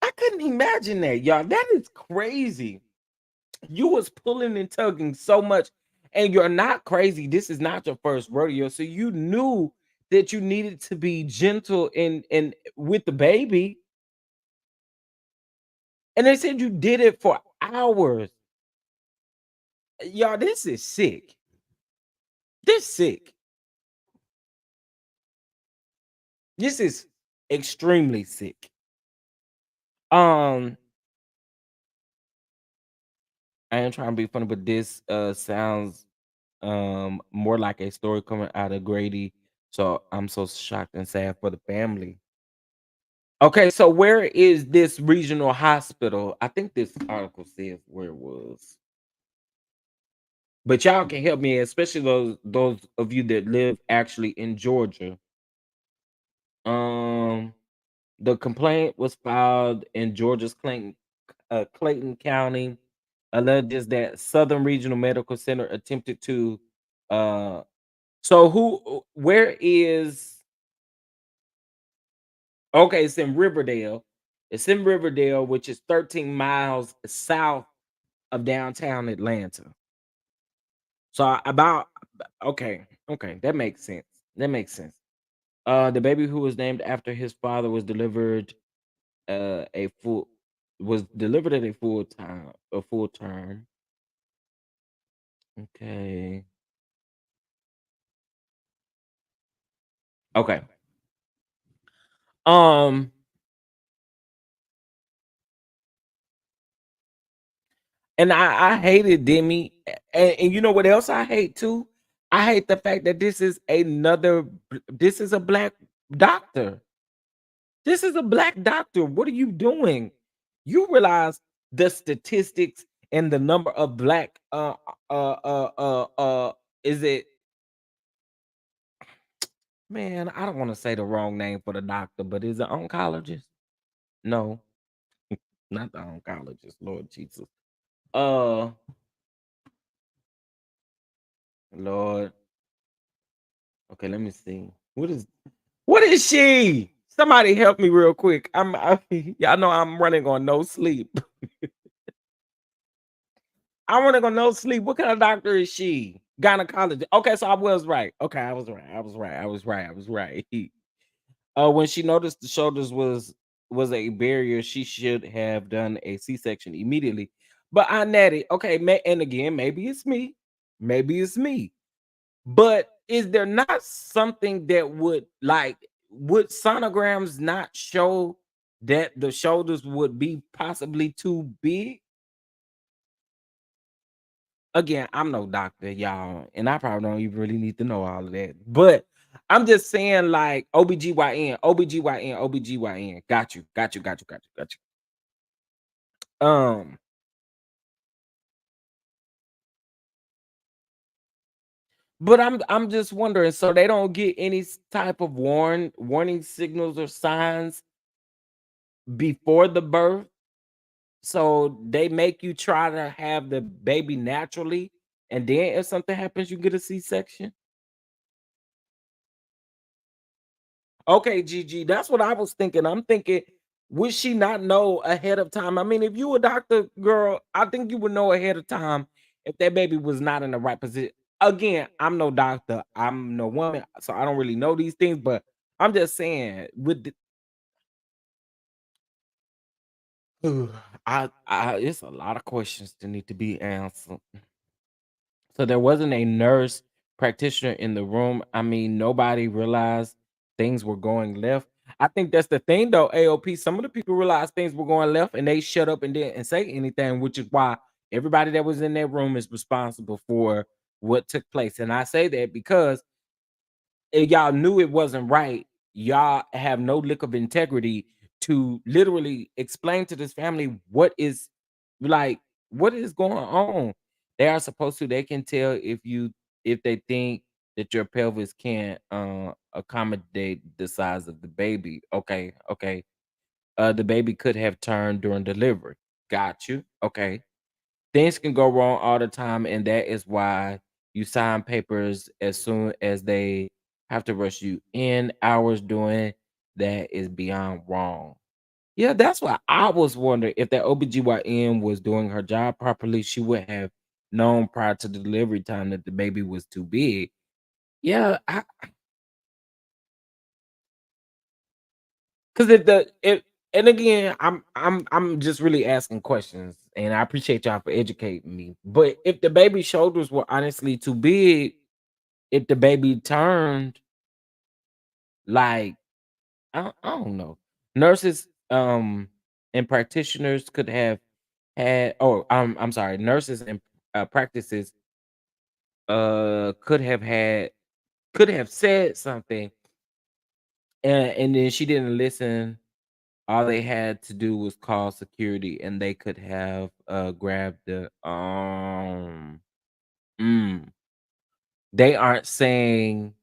I couldn't imagine that, y'all. That is crazy. You was pulling and tugging so much, and you're not crazy. This is not your first rodeo, so you knew that you needed to be gentle and with the baby. And they said you did it for hours. Y'all, this is sick. This sick. This is extremely sick. Um, I ain't trying to be funny, but this sounds more like a story coming out of Grady. So I'm so shocked and sad for the family. Okay, so where is this regional hospital? I think this article says where it was. But y'all can help me, especially those of you that live actually in Georgia. Um, the complaint was filed in Georgia's Clayton County, alleges that Southern Regional Medical Center attempted to uh so where is okay, it's in Riverdale. It's in Riverdale, which is 13 miles south of downtown Atlanta. So about okay, okay, that makes sense. That makes sense. The baby who was named after his father a full was delivered at a full term. Okay. Okay. Um and I hated Demi, and you know what else I hate too? I hate the fact that this is a black doctor. This is a black doctor. What are you doing? You realize the statistics and the number of black is it, man, I don't want to say the wrong name for the doctor, but is it oncologist? No, not the oncologist, Lord Jesus. Uh Lord. Okay, let me see. What is she? Somebody help me real quick. Y'all know I'm running on no sleep. I'm running on no sleep. What kind of doctor is she? Gynecologist. Okay, so I was right. Okay, I was right. I was right. When she noticed the shoulders was a barrier, she should have done a C-section immediately. But I natty. Okay, and again, maybe it's me. Maybe it's me. But is there not something that would sonograms not show that the shoulders would be possibly too big? Again, I'm no doctor, y'all, and I probably don't even really need to know all of that. But I'm just saying, like, OBGYN, OBGYN, OBGYN. Got you, got you, got you, got you, got you. But I'm just wondering, so they don't get any type of warning signals or signs before the birth? So they make you try to have the baby naturally, and then if something happens, you get a C-section? Okay, Gigi, that's what I was thinking. I'm thinking, would she not know ahead of time? I mean, if you a doctor, girl, I think you would know ahead of time if that baby was not in the right again, I'm no doctor, I'm no woman, so I don't really know these things, but I'm just saying with the I it's a lot of questions that need to be answered. So there wasn't a nurse practitioner in the room. I mean, nobody realized things were going left. I think that's the thing though, AOP. Some of the people realized things were going left and they shut up and didn't say anything, which is why everybody that was in that room is responsible for what took place. And I say that because if y'all knew it wasn't right, y'all have no lick of integrity to literally explain to this family what is like what is going on. They are supposed to, they can tell if they think that your pelvis can't accommodate the size of the baby. Okay, okay. The baby could have turned during delivery. Got you. Okay. Things can go wrong all the time, and that is why you sign papers as soon as they have to rush you in. Hours doing that is beyond wrong. Yeah, that's why I was wondering if that OBGYN was doing her job properly, she would have known prior to the delivery time that the baby was too big. Yeah, because if the it and again, I'm just really asking questions, and I appreciate y'all for educating me. But if the baby's shoulders were honestly too big, if the baby turned, like I don't know, nurses and practitioners could have had. Oh, I'm sorry, nurses and practices could have said something, and then she didn't listen. All they had to do was call security and they could have grabbed the mm, they aren't saying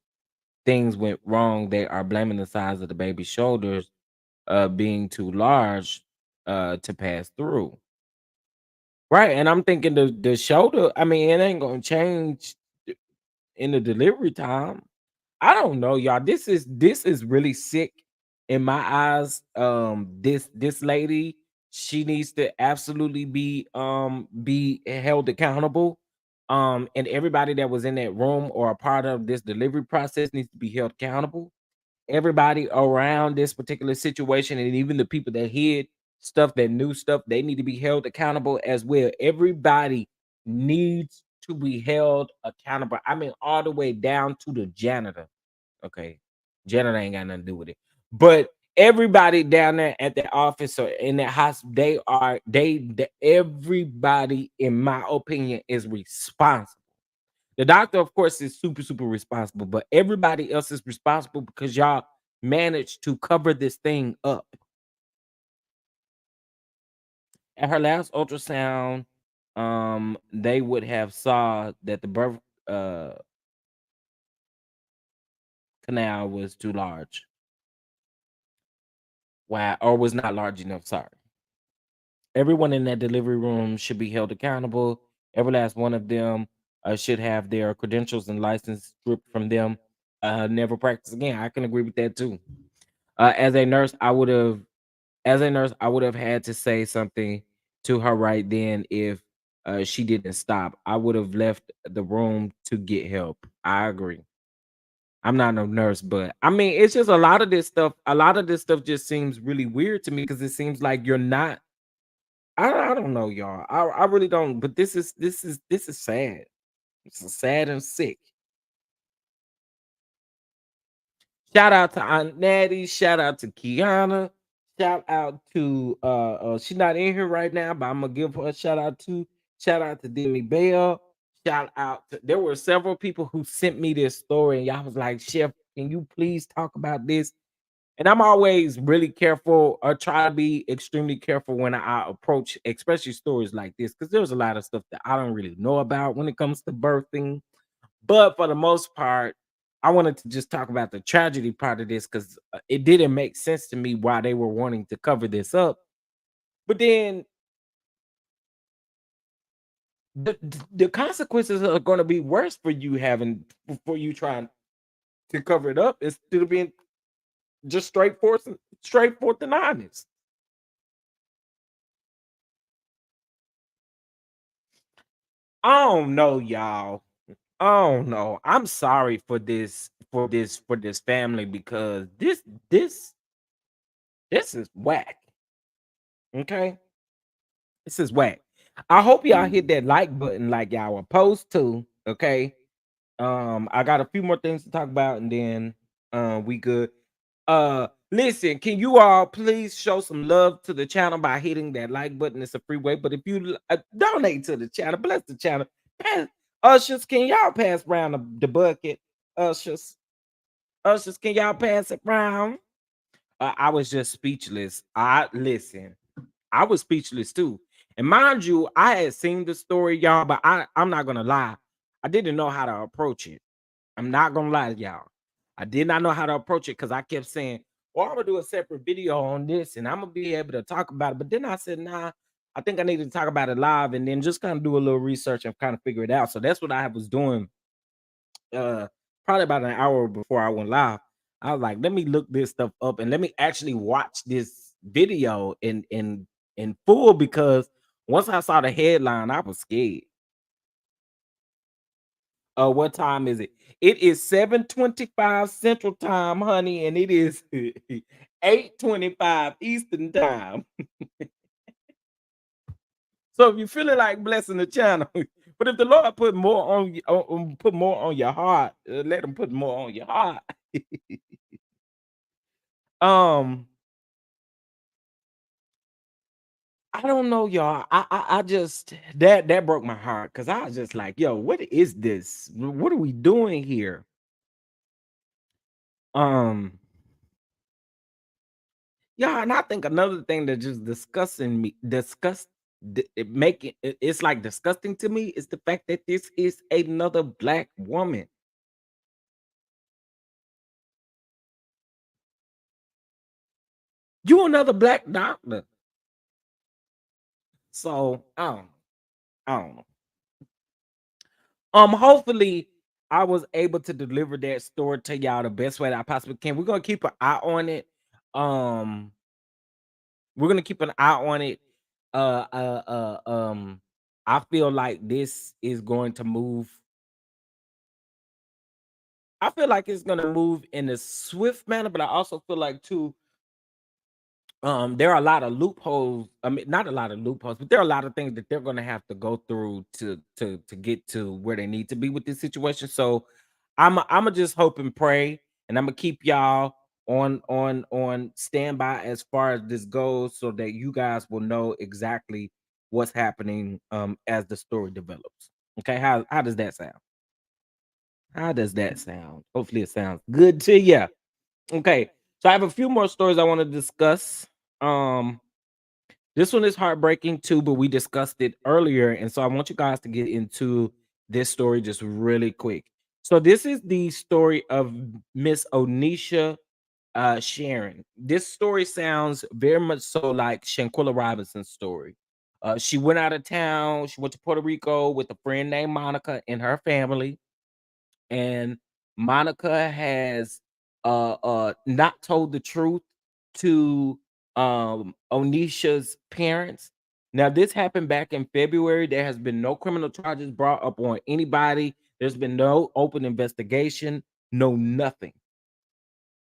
things went wrong. They are blaming the size of the baby's shoulders being too large to pass through. Right. And I'm thinking the shoulder, I mean, it ain't gonna change in the delivery time. I don't know, y'all. This is really sick in my eyes. This lady, she needs to absolutely be held accountable. And everybody that was in that room or a part of this delivery process needs to be held accountable. Everybody around this particular situation, and even the people that hid stuff, that knew stuff, they need to be held accountable as well. Everybody needs to be held accountable. I mean, all the way down to the janitor. Okay. Janitor ain't got nothing to do with it. But everybody down there at the office or in that house, everybody, in my opinion, is responsible. The doctor, of course, is super, super responsible, but everybody else is responsible because y'all managed to cover this thing up. At her last ultrasound, they would have saw that the birth uh canal was too large. Wow, or was not large enough. Sorry. Everyone in that delivery room should be held accountable. Every last one of them should have their credentials and license stripped from them. Never practice again. I can agree with that too. As a nurse, I would have had to say something to her right then if she didn't stop. I would have left the room to get help. I agree. I'm not no nurse, but I mean, it's just a lot of this stuff. A lot of this stuff just seems really weird to me because it seems like you're not. I don't know, y'all. I really don't. But this is sad. This is sad and sick. Shout out to Aunt Natty. Shout out to Kiana. Shout out to she's not in here right now, but I'm gonna give her a shout out to. Shout out to Demi Bell. Shout out to, there were several people who sent me this story, and y'all was like, Chef, can you please talk about this? And I'm always really careful, or try to be extremely careful when I approach, especially stories like this, because there's a lot of stuff that I don't really know about when it comes to birthing. But for the most part, I wanted to just talk about the tragedy part of this because it didn't make sense to me why they were wanting to cover this up. But then the consequences are going to be worse for you having for you trying to cover it up instead of being just straightforward and honest. I don't know, y'all. Oh no, I'm sorry for this family because this is whack. Okay, this is whack. I hope y'all hit that like button like y'all were supposed to. Okay. I got a few more things to talk about, and then we good. Listen, can you all please show some love to the channel by hitting that like button? It's a free way. But if you donate to the channel, bless the channel. Pass, ushers, can y'all pass around the bucket? Ushers, ushers, can y'all pass it around? I was just speechless. I listen. I was speechless too. And mind you, I had seen the story, y'all, but I'm not gonna lie. I didn't know how to approach it. I'm not gonna lie to y'all. I did not know how to approach it because I kept saying, well, I'm gonna do a separate video on this and I'm gonna be able to talk about it. But then I said, nah, I think I need to talk about it live and then just kind of do a little research and kind of figure it out. So that's what I was doing probably about an hour before I went live. I was like, let me look this stuff up and let me actually watch this video in full because once I saw the headline, I was scared. What time is it? It is 7:25 Central Time, honey, and it is 8:25 Eastern Time. So if you're feeling like blessing the channel, but if the Lord put more on you, put more on your heart, let him put more on your heart. um, I don't know, y'all. I just that broke my heart because I was just like, yo, what is this? What are we doing here? Um, Yeah, and I think another thing that just disgusting me, it making it's like disgusting to me is the fact that this is another black woman. You another black doctor. So I don't know. Hopefully I was able to deliver that story to y'all the best way that I possibly can. We're gonna keep an eye on it. Um, we're gonna keep an eye on it. Uh, uh, uh, um, I feel like this is going to move. I feel like it's gonna move in a swift manner, but I also feel like too, there are a lot of loopholes. I mean, not a lot of loopholes, but there are a lot of things that they're gonna have to go through to get to where they need to be with this situation. So I'm just hope and pray, and I'm gonna keep y'all on standby as far as this goes, so that you guys will know exactly what's happening as the story develops. Okay, how does that sound? How does that sound? Hopefully, it sounds good to you. Okay, so I have a few more stories I want to discuss. Um, this one is heartbreaking too, but we discussed it earlier, and so I want you guys to get into this story just really quick. So this is the story of Miss Onisha Sharon. This story sounds very much so like Shanquilla Robinson's story. She went out of town. She went to Puerto Rico with a friend named Monica and her family, and Monica has not told the truth to Onisha's parents. Now, this happened back in February. There has been no criminal charges brought up on anybody. There's been no open investigation, no nothing.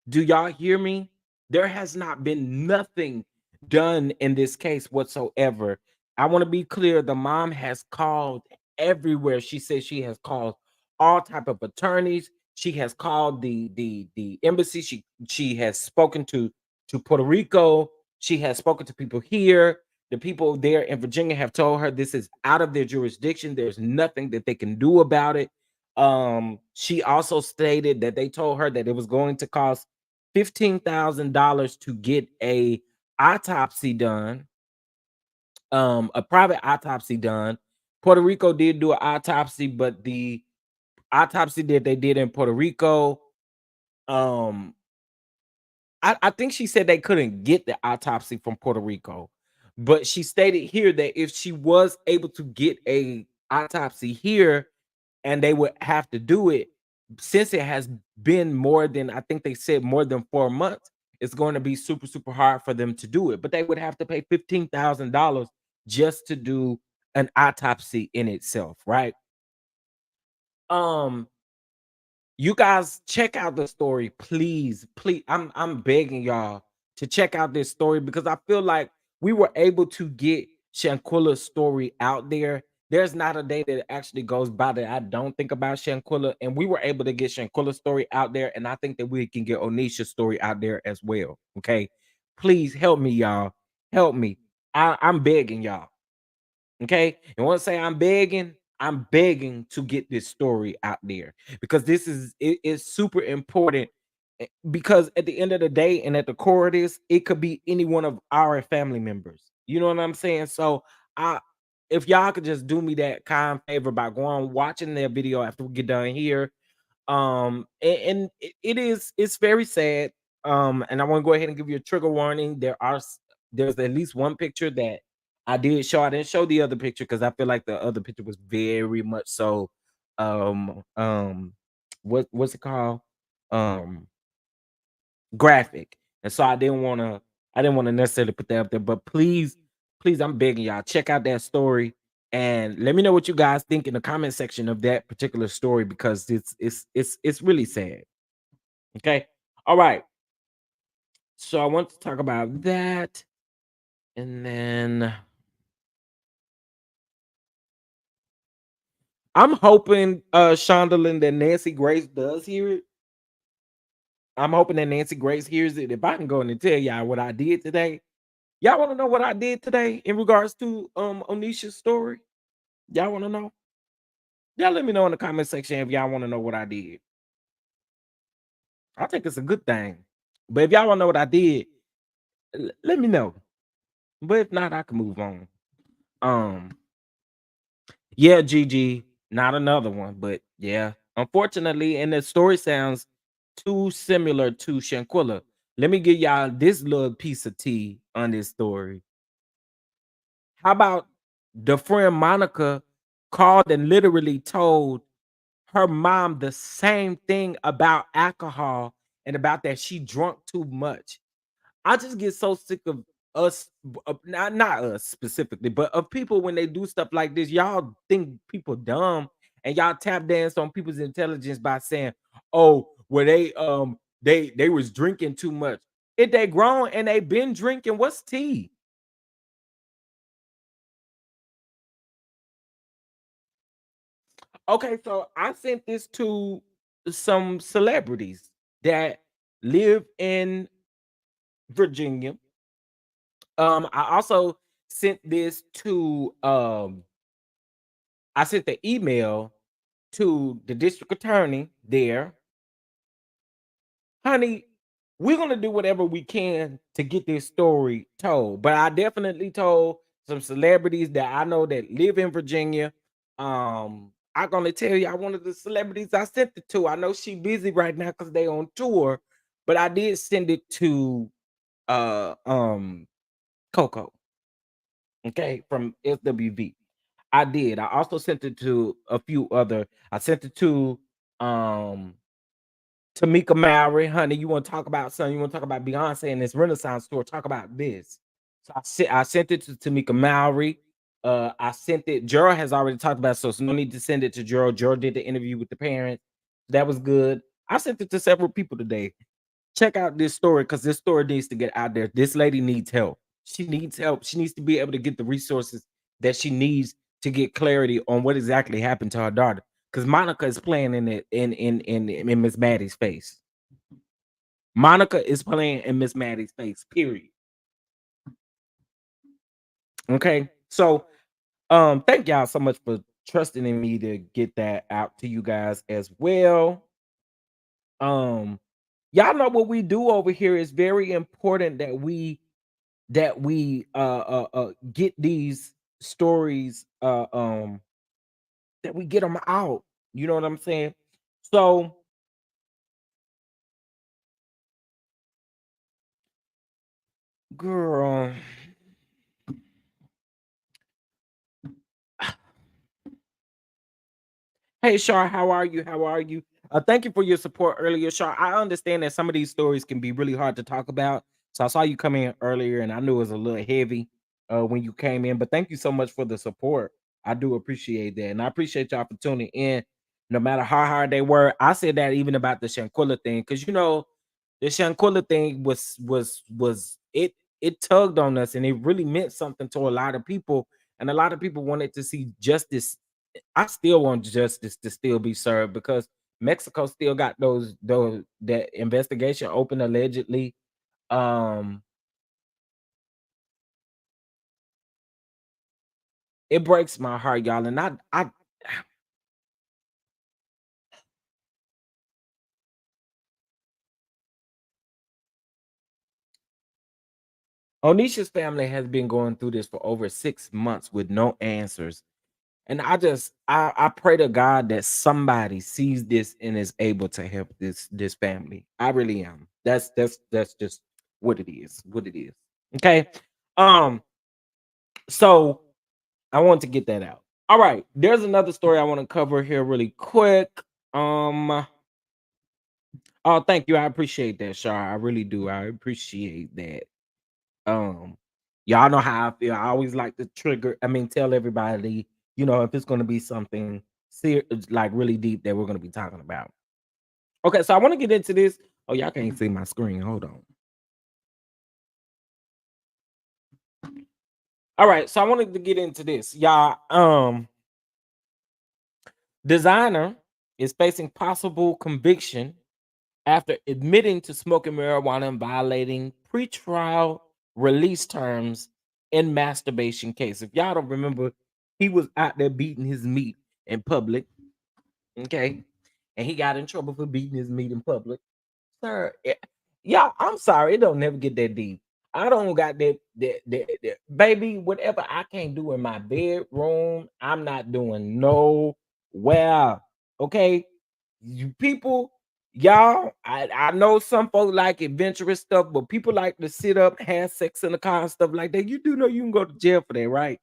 Do y'all hear me? There has not been nothing done in this case whatsoever. I want to be clear. The mom has called everywhere. She says she has called all type of attorneys. She has called the embassy. She has spoken to Puerto Rico. She has spoken to people here. The people there in Virginia have told her this is out of their jurisdiction. There's nothing that they can do about it. She also stated that they told her that it was going to cost $15,000 to get a autopsy done, a private autopsy done. Puerto Rico did do an autopsy, but the autopsy that they did in Puerto Rico, um, I think she said they couldn't get the autopsy from Puerto Rico, but she stated here that if she was able to get a autopsy here, and they would have to do it since it has been more than, I think they said, more than 4 months. It's going to be super super hard for them to do it, but they would have to pay $15,000 just to do an autopsy in itself, right? Um, you guys check out the story, please. Please, I'm begging y'all to check out this story because I feel like we were able to get Shanquilla's story out there. There's not a day that actually goes by that I don't think about Shanquilla, and we were able to get Shanquilla's story out there, and I think that we can get Onisha's story out there as well. Okay, please help me, y'all. Help me. I'm begging y'all. Okay. And once I say I'm begging to get this story out there because this is super important. Because at the end of the day, and at the core of this, it could be any one of our family members. You know what I'm saying? So I if y'all could just do me that kind favor by going watching their video after we get done here, and it's very sad, and I want to go ahead and give you a trigger warning. There's at least one picture that I did show. I didn't show the other picture because I feel like the other picture was very much so um um what's it called, um graphic, and so I didn't want to necessarily put that up there. But please, I'm begging y'all, check out that story and let me know what you guys think in the comment section of that particular story because it's really sad. Okay. All right. So I want to talk about that, and then I'm hoping Shondelin that Nancy Grace does hear it. I'm hoping that Nancy Grace hears it. If I can go in and tell y'all what I did today. Y'all want to know what I did today in regards to Onisha's story? Y'all want to know? Y'all let me know in the comment section if y'all want to know what I did. I think it's a good thing. But if y'all want to know what I did, let me know. But if not, I can move on. Um, yeah, Gigi, not another one, but yeah. Unfortunately, and the story sounds too similar to Shanquilla. Let me give y'all this little piece of tea on this story. How about the friend Monica called and literally told her mom the same thing about alcohol and about that she drunk too much. I just get so sick of us, not us specifically, but of people when they do stuff like this. Y'all think people dumb and y'all tap dance on people's intelligence by saying, "Oh, well they was drinking too much." If they grown and they been drinking, what's tea? Okay, so I sent this to some celebrities that live in Virginia. I also sent this to I sent the email to the district attorney there. Honey, we're gonna do whatever we can to get this story told. But I definitely told some celebrities that I know that live in Virginia. I'm gonna tell you, I one of the celebrities I sent it to. I know she busy right now because they on tour, but I did send it to uh um Coco, okay, from SWV. I did. I also sent it to a few other. I sent it to um Tamika Mallory. Honey, you want to talk about something? You want to talk about Beyonce and this Renaissance tour? Talk about this. So I sent it to Tamika Mallory. I sent it. Gerald has already talked about it, so no need to send it to Gerald. Gerald did the interview with the parents. That was good. I sent it to several people today. Check out this story because this story needs to get out there. This lady needs help. She needs help. She needs to be able to get the resources that she needs to get clarity on what exactly happened to her daughter. Because Monica is playing in it in Miss Maddie's face. Monica is playing in Miss Maddie's face. Period. Okay. So thank y'all so much for trusting in me to get that out to you guys as well. Um, y'all know what we do over here is very important that we get these stories that we get them out. You know what I'm saying? So, girl, hey Shar, how are you? How are you? Thank you for your support earlier, Shar. I understand that some of these stories can be really hard to talk about. So I saw you come in earlier and I knew it was a little heavy when you came in, but thank you so much for the support. I do appreciate that. And I appreciate y'all for tuning in. no matter how hard they were. I said that even about the Shanquilla thing, because the Shanquilla thing was it tugged on us, and it really meant something to a lot of people, and a lot of people wanted to see justice. I still want justice to still be served because Mexico still got those that investigation open allegedly. Um, it breaks my heart, y'all, and I Onisha's family has been going through this for over 6 months with no answers. And I pray to God that somebody sees this and is able to help this family. I really am. That's just what it is. What it is. Okay. Um, so I want to get that out. All right. There's another story I want to cover here really quick. Um, oh, thank you. I appreciate that, Shar. I really do. I appreciate that. Um, y'all know how I feel. I always like to tell everybody, if it's gonna be something like really deep that we're gonna be talking about. Okay, so I want to get into this. Oh, y'all can't see my screen. Hold on. All right, so I wanted to get into this. Y'all, designer is facing possible conviction after admitting to smoking marijuana and violating pretrial release terms in masturbation case. If y'all don't remember, he was out there beating his meat in public. Okay. And he got in trouble for beating his meat in public. Sir, y'all, I'm sorry, it don't never get that deep. I don't got that baby, whatever I can't do in my bedroom, I'm not doing nowhere. Okay. You people, y'all, I know some folks like adventurous stuff, but people like to sit up, have sex in the car and stuff like that. You do know you can go to jail for that, right?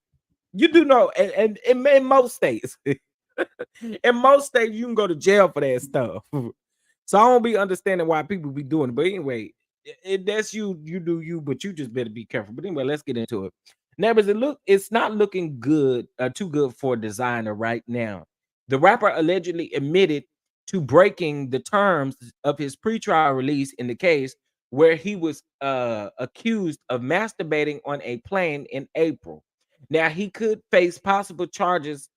You do know, and in most states, in most states, you can go to jail for that stuff. So I don't be understanding why people be doing it. But anyway, that's you do you, but you just better be careful. But anyway, let's get into it. Neighbors, it's not looking good, too good for designer right now. The rapper allegedly admitted to breaking the terms of his pretrial release in the case where he was accused of masturbating on a plane in April. Now he could face possible charges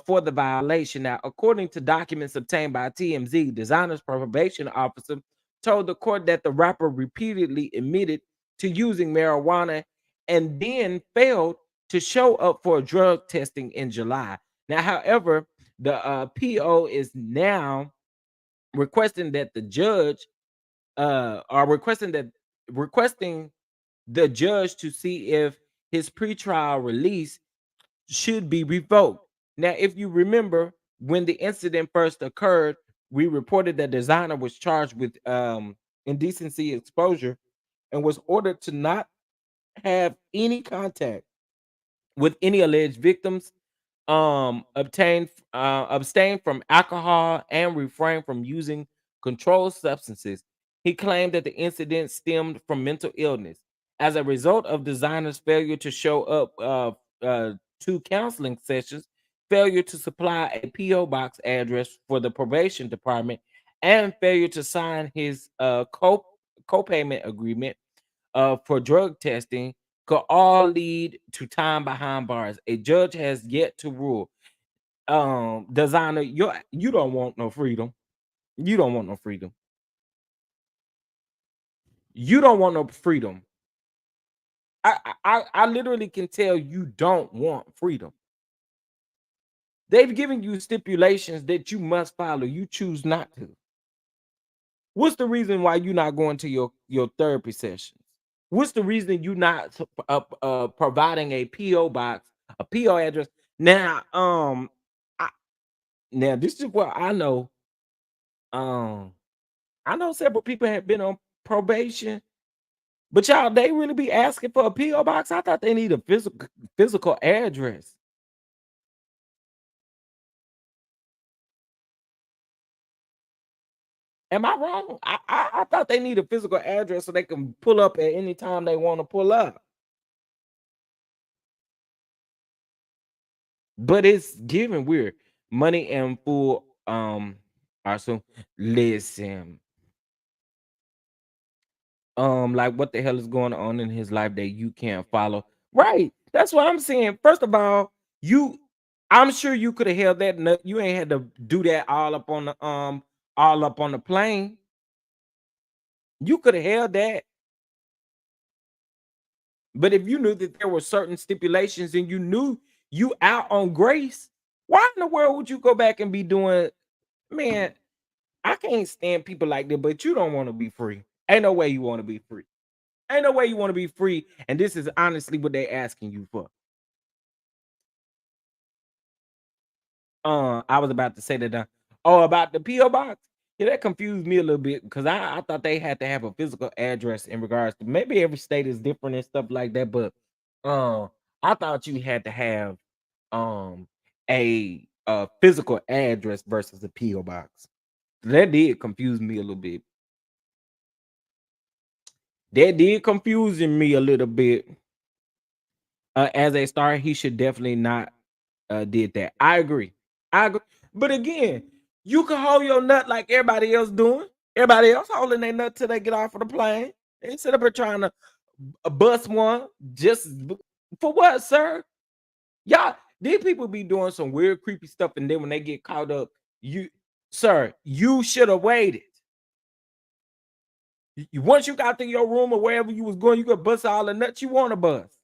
for the violation. Now, according to documents obtained by TMZ, designer's probation officer told the court that the rapper repeatedly admitted to using marijuana and then failed to show up for drug testing in July. Now, however, the PO is now requesting that the judge are requesting the judge to see if his pretrial release should be revoked. Now, if you remember, when the incident first occurred, we reported that designer was charged with indecency exposure and was ordered to not have any contact with any alleged victims, abstain from alcohol, and refrain from using controlled substances. He claimed that the incident stemmed from mental illness. As a result of designer's failure to show up to counseling sessions, failure to supply a PO box address for the probation department, and failure to sign his co-payment agreement for drug testing could all lead to time behind bars. A judge has yet to rule. Designer, you don't want no freedom. You don't want no freedom. You don't want no freedom. I literally can tell you don't want freedom. They've given you stipulations that you must follow. You choose not to. What's the reason why you're not going to your therapy sessions? What's the reason you not providing a PO box, a PO address? Now, I, now this is what I know. Um, I know several people have been on probation, but y'all, they really be asking for a PO box. I thought they need a physical address. Am I wrong? I thought they need a physical address so they can pull up at any time they want to pull up. But it's giving weird. Money and full Are soon. Listen, like what the hell is going on in his life that you can't follow? Right. That's what I'm saying. First of all, I'm sure you could have held that nut. You ain't had to do that all up on the plane. You could have held that. But if you knew that there were certain stipulations and you knew you out on grace, why in the world would you go back and be doing, man? I can't stand people like that, but you don't want to be free. Ain't no way you want to be free. Ain't no way you want to be free. And this is honestly what they asking you for. I was about to say that. Oh, about the PO box. Yeah, that confused me a little bit because I thought they had to have a physical address in regards to maybe every state is different and stuff like that. But I thought you had to have um a physical address versus a PO box. That did confuse me a little bit. That did confusing me a little bit. As a star, he should definitely not did that. I agree. I agree. But again, you can hold your nut like everybody else doing. Everybody else holding their nut till they get off of the plane. They sit up here trying to bust one for what, sir? Y'all, these people be doing some weird, creepy stuff, and then when they get caught up, you should have waited. Once you got to your room or wherever you was going, you could bust all the nuts you want to bust.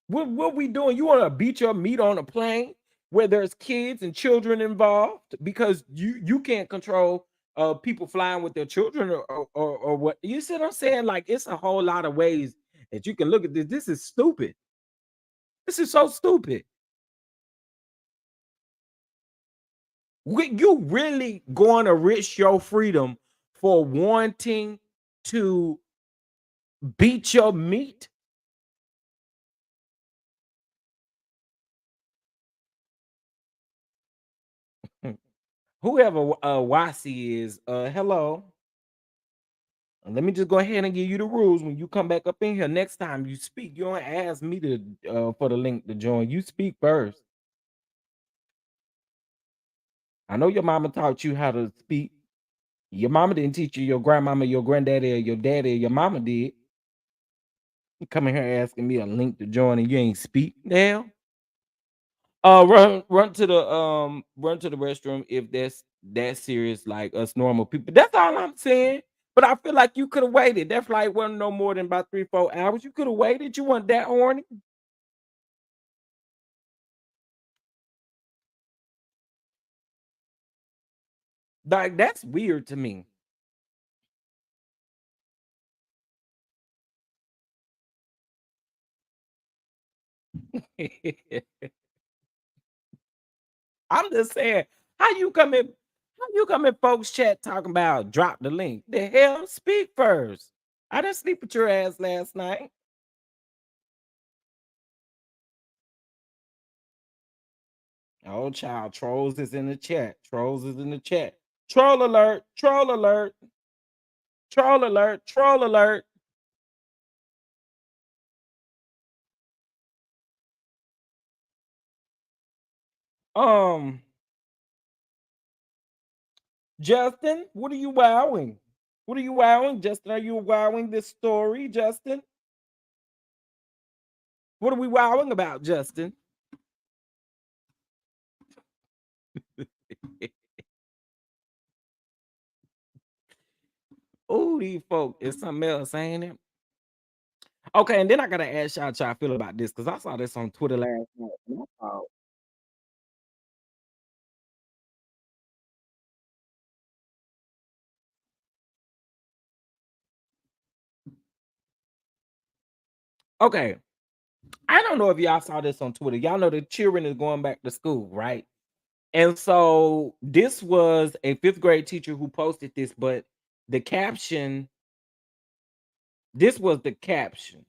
What we doing? You want to beat your meat on a plane where there's kids and children involved because you can't control people flying with their children or what? You see what I'm saying? Like it's a whole lot of ways that you can look at this. This is stupid. This is so stupid. You really going to risk your freedom for wanting to beat your meat? Whoever YC is, hello. Let me just go ahead and give you the rules. When you come back up in here next time you speak, you don't ask me to for the link to join. You speak first. I know your mama taught you how to speak. Your mama didn't teach you. Your grandmama, your granddaddy, or your daddy, or your mama did. You come in here asking me a link to join and you ain't speak. The hell? Run to the restroom if that's that serious, like us normal people. That's all I'm saying. But I feel like you could have waited. That flight wasn't no more than about 3-4 hours. You could have waited. You weren't that horny. Like that's weird to me. I'm just saying, how you come in folks chat talking about drop the link? The hell, speak first. I didn't sleep with your ass last night. Oh, child, trolls is in the chat. Trolls is in the chat. Troll alert! Troll alert! Troll alert! Troll alert! Um, Justin, what are you wowing? What are you wowing, Justin? Are you wowing this story, Justin? What are we wowing about, Justin? Oh, these folk is something else, ain't it? Okay, and then I gotta ask y'all how y'all feel about this because I saw this on Twitter last night. And I thought, okay, I don't know if y'all saw this on Twitter. Y'all know the children is going back to school, right? And so this was a fifth grade teacher who posted this, but the caption, this was the caption.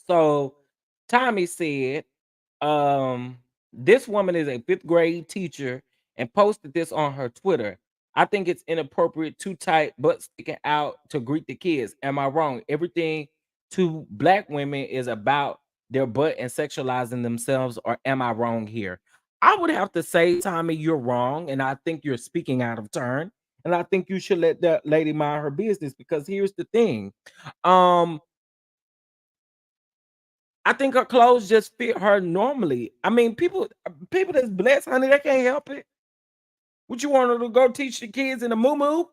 So Tommy said, this woman is a fifth grade teacher and posted this on her Twitter. I think it's inappropriate, too tight, but sticking out to greet the kids. Am I wrong? Everything to black women is about their butt and sexualizing themselves, or am I wrong here? I would have to say, Tommy, you're wrong, and I think you're speaking out of turn, and I think you should let that lady mind her business, because here's the thing. Um, I think her clothes just fit her normally. I mean, people that's blessed, honey, they can't help it. What you want her to go teach the kids in a moo?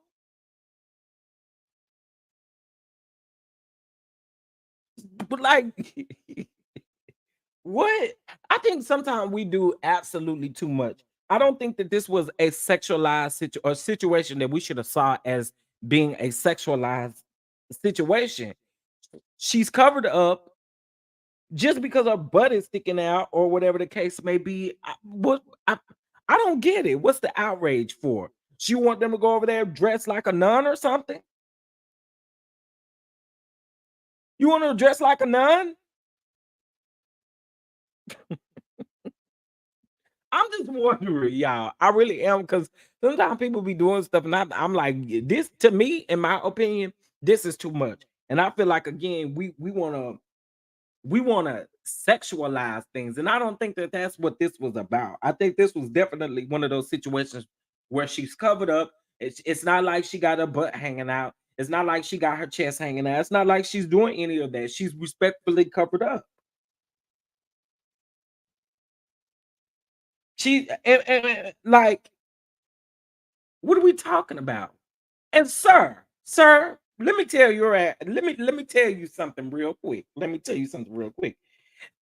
But like, what? I think sometimes we do absolutely too much. I don't think that this was a sexualized situation that we should have saw as being a sexualized situation. She's covered up just because her butt is sticking out or whatever the case may be. I don't get it. What's the outrage for? She want them to go over there dressed like a nun or something? You want to dress like a nun? I'm just wondering, y'all. I really am, because sometimes people be doing stuff, and I'm like, this to me, in my opinion, this is too much. And I feel like, again, we want to sexualize things, and I don't think that that's what this was about. I think this was definitely one of those situations where she's covered up. It's not like she got her butt hanging out. It's not like she got her chest hanging out. It's not like she's doing any of that. She's respectfully covered up. She like, what are we talking about? And sir, let me tell you, let me tell you something real quick. Let me tell you something real quick.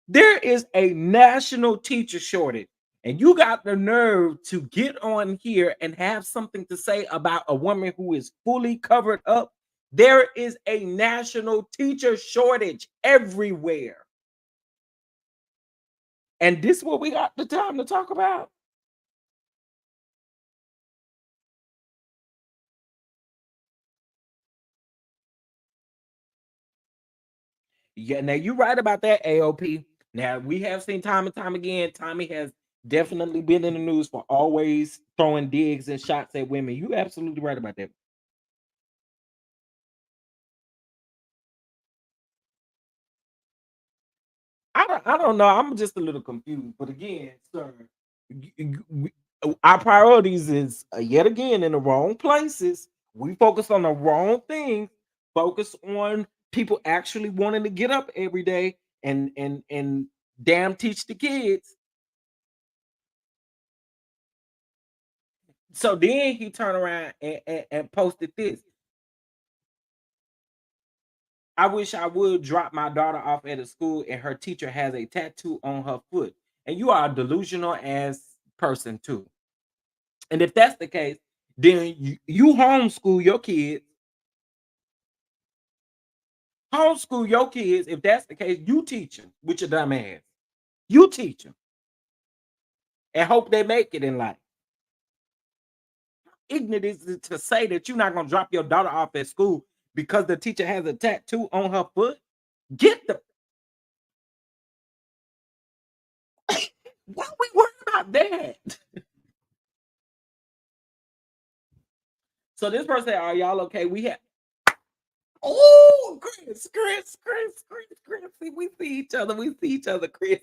There is a national teacher shortage, and you got the nerve to get on here and have something to say about a woman who is fully covered up. There is a national teacher shortage everywhere. And this is what we got the time to talk about. Yeah, now you're right about that, AOP. Now, we have seen time and time again, Tommy has definitely been in the news for always throwing digs and shots at women. You absolutely right about that. I don't know. I'm just a little confused. But again, sir, our priorities is yet again in the wrong places. We focus on the wrong things. Focus on people actually wanting to get up every day and damn teach the kids. So then he turned around and posted this. I wish I would drop my daughter off at a school and her teacher has a tattoo on her foot. And you are a delusional ass person too. And if that's the case, then you homeschool your kids. Homeschool your kids. If that's the case, you teach them with your dumb ass. You teach them and hope they make it in life. Ignorant is it to say that you're not going to drop your daughter off at school because the teacher has a tattoo on her foot? Get the. Why are we worried about that? So this person said, "Are y'all okay?" We have. Oh, Chris. We see each other. Chris.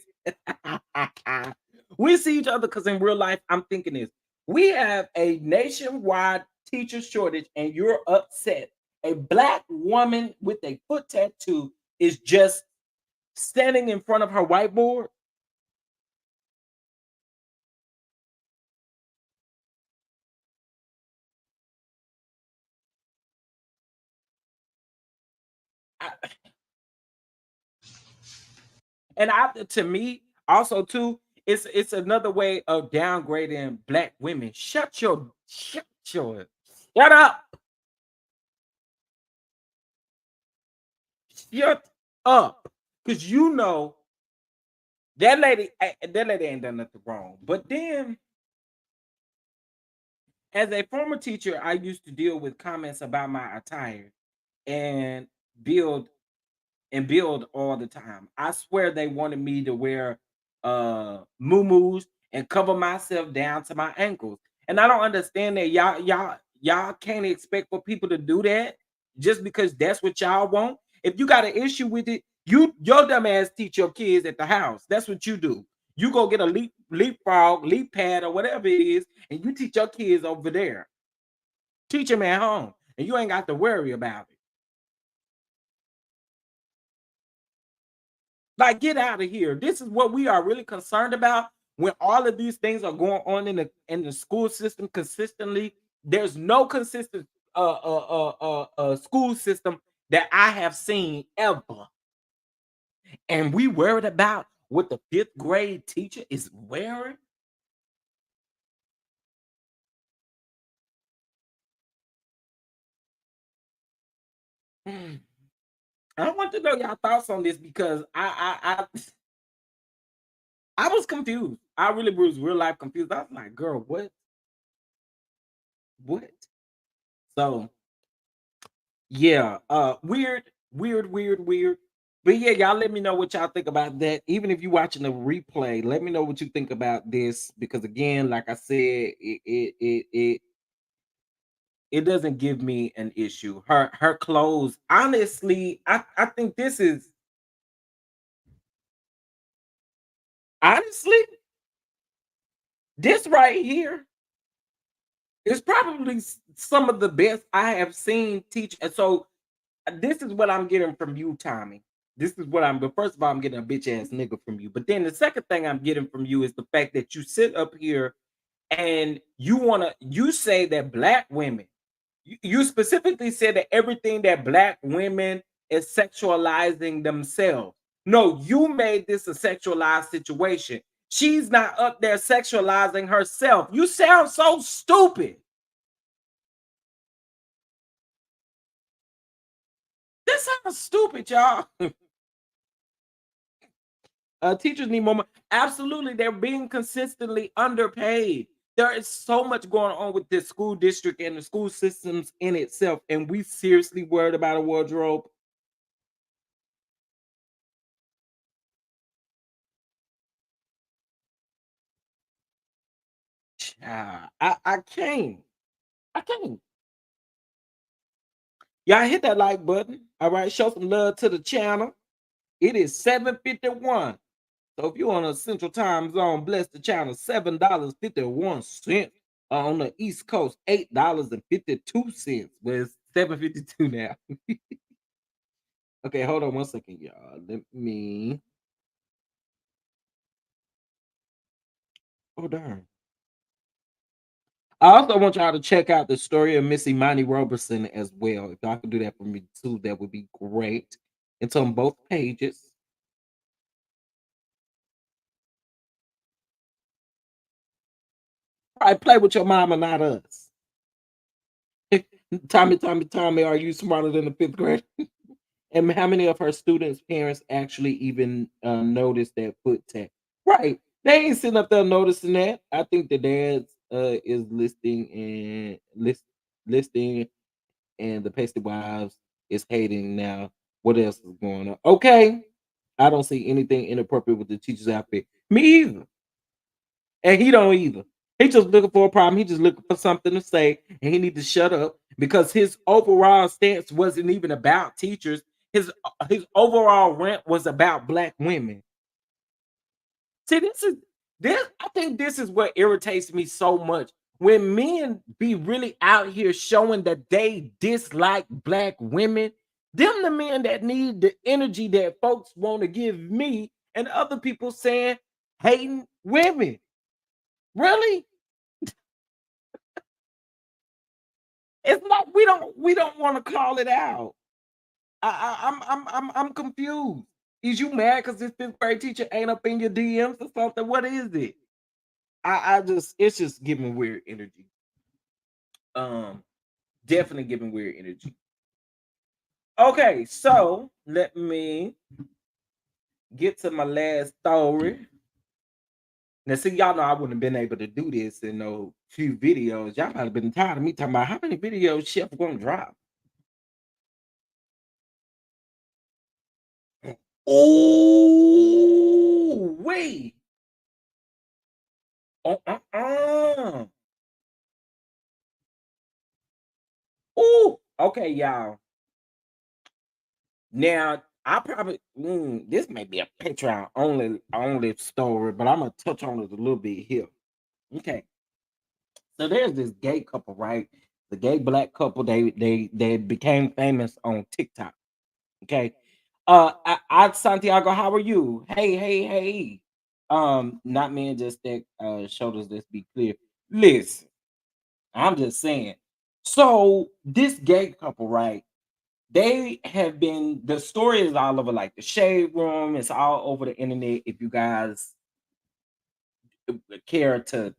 We see each other because in real life, I'm thinking this. We have a nationwide teacher shortage, and you're upset. A black woman with a foot tattoo is just standing in front of her whiteboard. And to me, also too, it's another way of downgrading black women. Shut up. Shut up. Because you know that lady ain't done nothing wrong. But then, as a former teacher, I used to deal with comments about my attire and build build all the time. I swear they wanted me to wear muumuus and cover myself down to my ankles. And I don't understand that y'all can't expect for people to do that just because that's what y'all want. If you got an issue with it, Your dumb ass teach your kids at the house. That's what you do. You go get a leapfrog, leap pad, or whatever it is, and you teach your kids over there. Teach them at home, and you ain't got to worry about it. Like, get out of here. This is what we are really concerned about when all of these things are going on in the school system consistently. There's no consistent school system that I have seen ever. And we worried about what the 5th grade teacher is wearing. I want to know y'all thoughts on this because I was confused. I really was real life confused. I was like, girl, what? What? So yeah, weird. But yeah, y'all let me know what y'all think about that. Even if you're watching the replay, let me know what you think about this. Because again, like I said, it doesn't give me an issue. Her clothes, honestly, I think this is honestly, this right here is probably some of the best I have seen teach. And so this is what I'm getting from you, Tommy. This is what but first of all, I'm getting a bitch ass nigga from you. But then the second thing I'm getting from you is the fact that you sit up here and you say that black women, you specifically said that everything that black women is sexualizing themselves. No, you made this a sexualized situation. She's not up there sexualizing herself. You sound so stupid. This sounds stupid, y'all. Teachers need more money. Absolutely, they're being consistently underpaid. There is so much going on with this school district and the school systems in itself, and we seriously worried about a wardrobe. I can't. I can't. Y'all hit that like button. All right, show some love to the channel. It is 7:51. So if you're on a central time zone, bless the channel. $7.51. On the East Coast, $8.52. Well, it's 7:52 now. Okay, hold on one second, y'all. Let me. Oh, darn. I also want y'all to check out the story of Miss Imani Robertson as well. If y'all could do that for me too, that would be great. It's on both pages. All right, play with your mama, not us. Tommy, are you smarter than the 5th grade? And how many of her students' parents actually even notice that foot tag? Right. They ain't sitting up there noticing that. I think the dad is listing and the pasty wives is hating now. What else is going on? Okay. I don't see anything inappropriate with the teacher's outfit. Me either. And he don't either. He just looking for a problem. He just looking for something to say, and he need to shut up because his overall stance wasn't even about teachers. His overall rant was about black women. See, this. I think this is what irritates me so much when men be really out here showing that they dislike black women. Them the men that need the energy that folks want to give me and other people saying hating women. Really? It's like we don't want to call it out. I'm confused. Is you mad because this 5th grade teacher ain't up in your DMs or something? What is it? I just it's just giving weird energy. Definitely giving weird energy. Okay, so let me get to my last story. Now, see, y'all know I wouldn't have been able to do this in no few videos. Y'all might have been tired of me talking about how many videos Chef gonna drop. Oh, wait. Oh, Oh, okay, y'all. Now, I probably this may be a Patreon only story, but I'm gonna touch on it a little bit here. Okay, so there's this gay couple, right? The gay black couple. They became famous on TikTok. Okay, Santiago, how are you? Hey. Not me and just that shoulders. Let's be clear. Listen, I'm just saying. So this gay couple, right? They have been the story is all over like the shade room. It's all over the internet. If you guys care to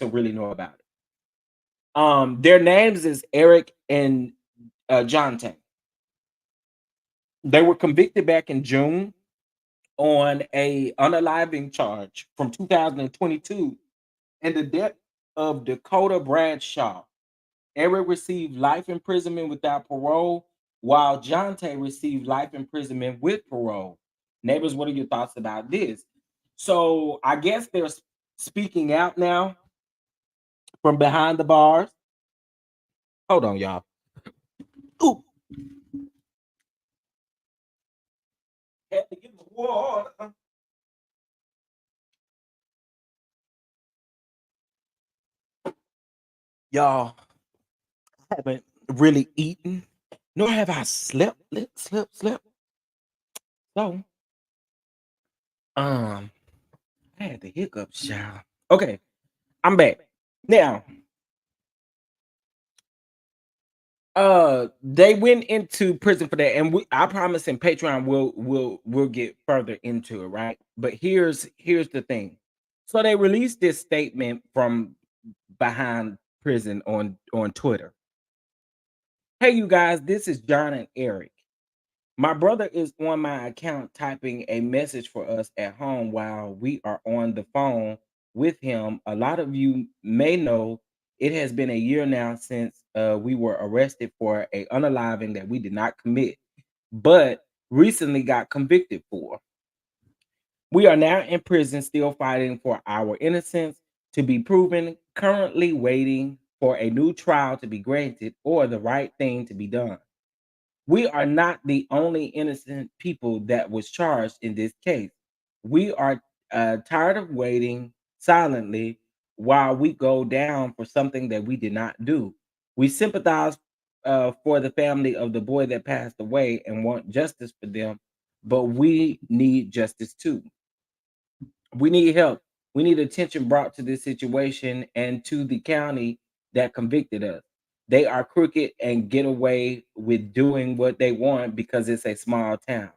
really know about it, their names is Eric and Jonte. They were convicted back in June on a unaliving charge from 2022 and the death of Dakota Bradshaw. Eric received life imprisonment without parole, while Jonte received life imprisonment with parole. Neighbors, what are your thoughts about this? So I guess they're speaking out now from behind the bars. Hold on, y'all. Ooh, had to get my water. Y'all, I haven't really eaten, nor have I slept. So, I had the hiccups, y'all. Okay, I'm back. Now, they went into prison for that, and I promise in Patreon we'll get further into it, right? But here's the thing. So they released this statement from behind prison on Twitter. Hey, you guys, this is John and Eric. My brother is on my account typing a message for us at home while we are on the phone with him. A lot of you may know it has been a year now since we were arrested for a unaliving that we did not commit, but recently got convicted for. We are now in prison, still fighting for our innocence to be proven, currently waiting for a new trial to be granted or the right thing to be done. We are not the only innocent people that was charged in this case. We are tired of waiting silently while we go down for something that we did not do. We sympathize for the family of the boy that passed away and want justice for them, but we need justice too. We need help. We need attention brought to this situation and to the county that convicted us. They are crooked and get away with doing what they want because it's a small town.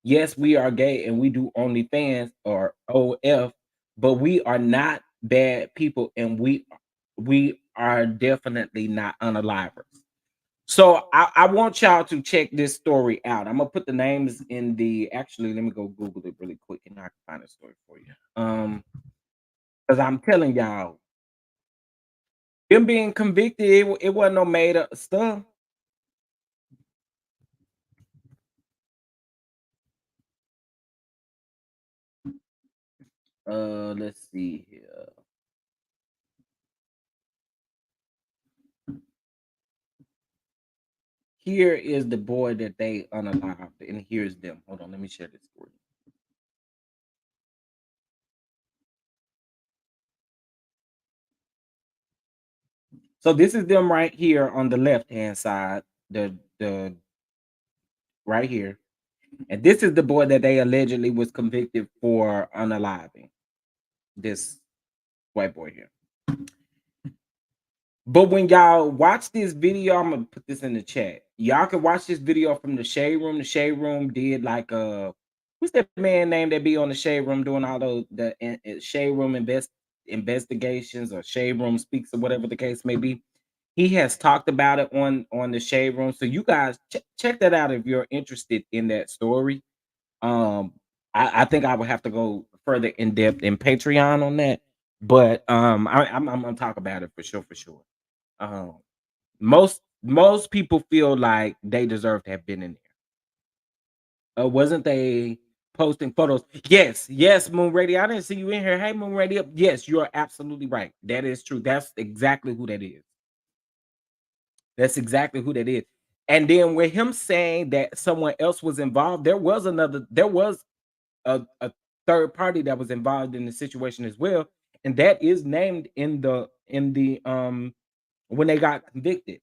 Yes, we are gay and we do OnlyFans or OF, but we are not bad people and we are definitely not unalivers. So I want y'all to check this story out. I'm gonna put the names in the actually let me go Google it really quick and I can find a story for you. Because I'm telling y'all, them being convicted, it wasn't no made up stuff. Let's see here. Here is the boy that they unalived, and here's them. Hold on, let me share this screen. So this is them right here on the left hand side, the right here, and this is the boy that they allegedly was convicted for unaliving. This white boy here. But when y'all watch this video, I'm gonna put this in the chat. Y'all can watch this video from the shade room. The shade room did like what's that man name that be on the shade room doing all the shade room investigations or shade room speaks or whatever the case may be. He has talked about it on the shade room. So you guys check that out if you're interested in that story. I think I would have to go further in depth in Patreon on that, but I'm gonna talk about it for sure. Um, most people feel like they deserve to have been in there. Wasn't they posting photos? Yes, Moon Radio. I didn't see you in here. Hey, Moon Radio. Yes, you are absolutely right. That is true. That's exactly who that is. That's exactly who that is. And then with him saying that someone else was involved, there was a third party that was involved in the situation as well, and that is named in the when they got convicted.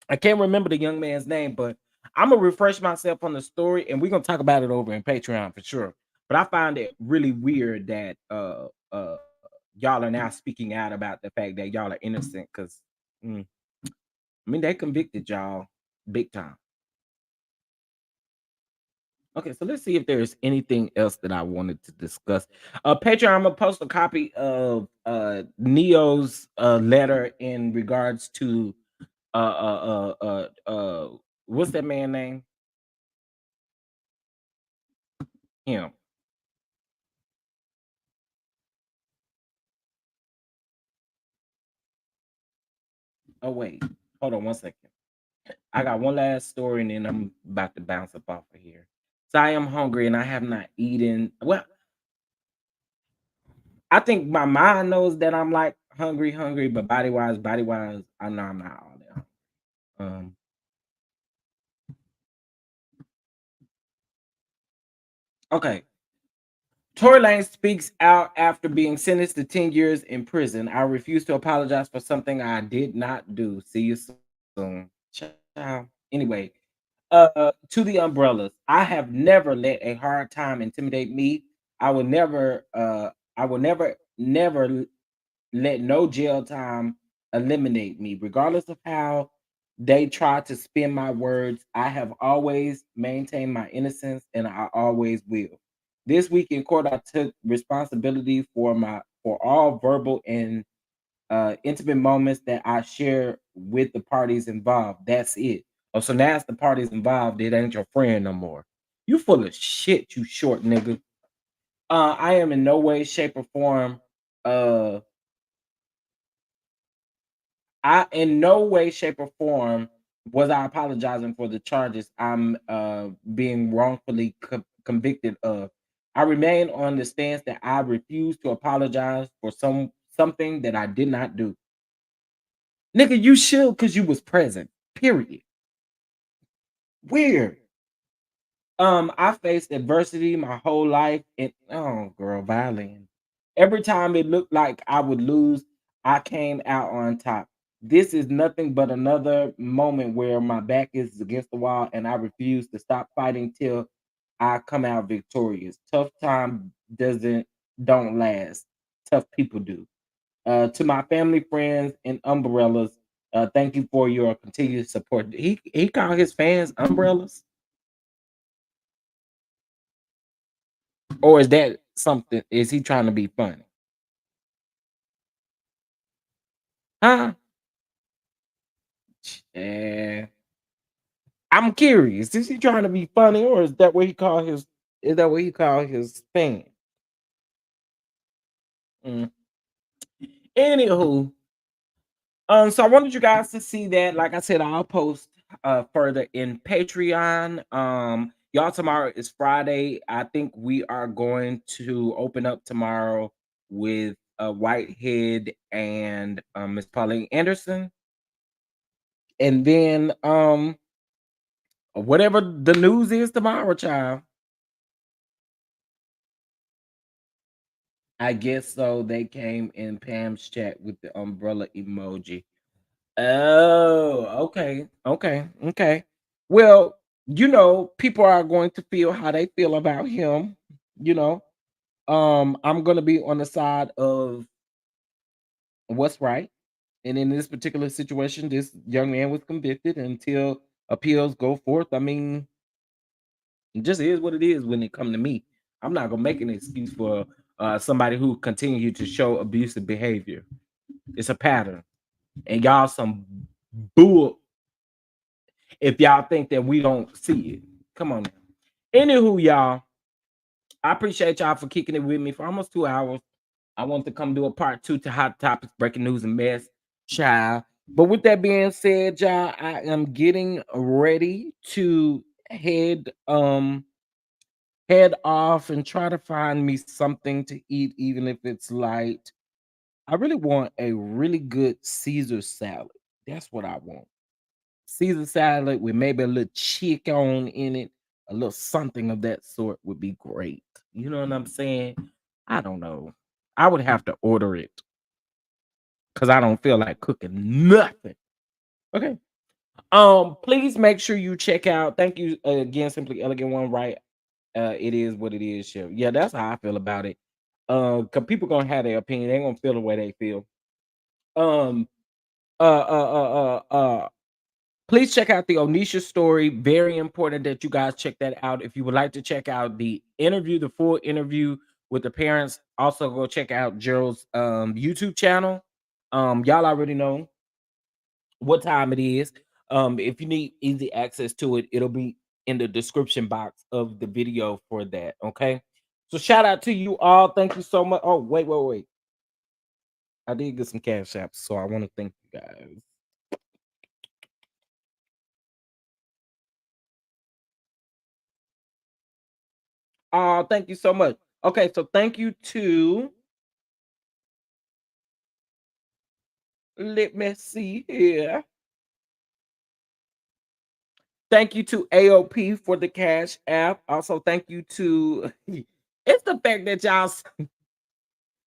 I can't remember the young man's name, but I'm gonna refresh myself on the story, and we're gonna talk about it over in Patreon for sure. But I find it really weird that y'all are now speaking out about the fact that y'all are innocent because I mean they convicted y'all big time. Okay, so let's see if there's anything else that I wanted to discuss. Patreon, I'm gonna post a copy of Neo's letter in regards to what's that man name? Him. Oh wait, hold on one second. I got one last story and then I'm about to bounce up off of here. So I am hungry and I have not eaten. Well, I think my mind knows that I'm like hungry, but body wise, I know I'm not all that hungry. Um, okay. Tory Lane speaks out after being sentenced to 10 years in prison. I refuse to apologize for something I did not do. See you soon. Ciao. Anyway, to the umbrellas. I have never let a hard time intimidate me. I will never, never let no jail time eliminate me, regardless of how they try to spin my words. I have always maintained my innocence, and I always will. This week in court, I took responsibility for all verbal and intimate moments that I share with the parties involved. That's it. Oh, so now it's the parties involved. It ain't your friend no more. You full of shit, you short nigga. I am in no way, shape, or form uh I in no way, shape, or form was I apologizing for the charges I'm being wrongfully convicted of. I remain on the stance that I refuse to apologize for something that I did not do. Nigga, you should because you was present. Period. Weird. I faced adversity my whole life, and oh girl, violin. Every time it looked like I would lose, I came out on top. This is nothing but another moment where my back is against the wall and I refuse to stop fighting till I come out victorious. Tough time don't last. Tough people do. To my family, friends, and umbrellas, thank you for your continued support. He called his fans umbrellas. Or is that something? Is he trying to be funny? Huh? Yeah. I'm curious. Is he trying to be funny, or is that what he call his? Is that what he call his fan? Mm. Anywho, so I wanted you guys to see that. Like I said, I'll post further in Patreon. Y'all, tomorrow is Friday. I think we are going to open up tomorrow with Whitehead and Miss Pauline Anderson. And then whatever the news is tomorrow, child. I guess so. They came in Pam's chat with the umbrella emoji. Oh, okay, okay. Well, people are going to feel how they feel about him. You know, I'm gonna be on the side of what's right. And in this particular situation, this young man was convicted until appeals go forth. I mean, it just is what it is when it come to me. I'm not gonna make an excuse for somebody who continue to show abusive behavior. It's a pattern, and y'all some bull if y'all think that we don't see it. Come on now. Anywho, y'all, I appreciate y'all for kicking it with me for almost 2 hours. I want to come do a part 2 to hot topics, breaking news, and mess, child. But with that being said, y'all, I am getting ready to head off and try to find me something to eat, even if it's light. I really want a really good Caesar salad. That's what I want. Caesar salad with maybe a little chicken in it, a little something of that sort would be great. You know what I'm saying? I don't know. I would have to order it because I don't feel like cooking nothing. Okay. Please make sure you check out. Thank you again, Simply Elegant One, right? It is what it is, Chef. Yeah, that's how I feel about it. Cause people gonna have their opinion. They gonna feel the way they feel. Um, uh, uh, uh, uh, uh. Please check out the Onisha story. Very important that you guys check that out. If you would like to check out the interview, the full interview with the parents, also go check out Gerald's YouTube channel. Y'all already know what time it is. If you need easy access to it, it'll be in the description box of the video for that. Okay. So shout out to you all. Thank you so much. Oh, wait. I did get some cash apps, so I want to thank you guys. Oh, thank you so much. Okay, so thank you to, let me see here. Thank you to AOP for the cash app. Also, thank you to, it's the fact that y'all,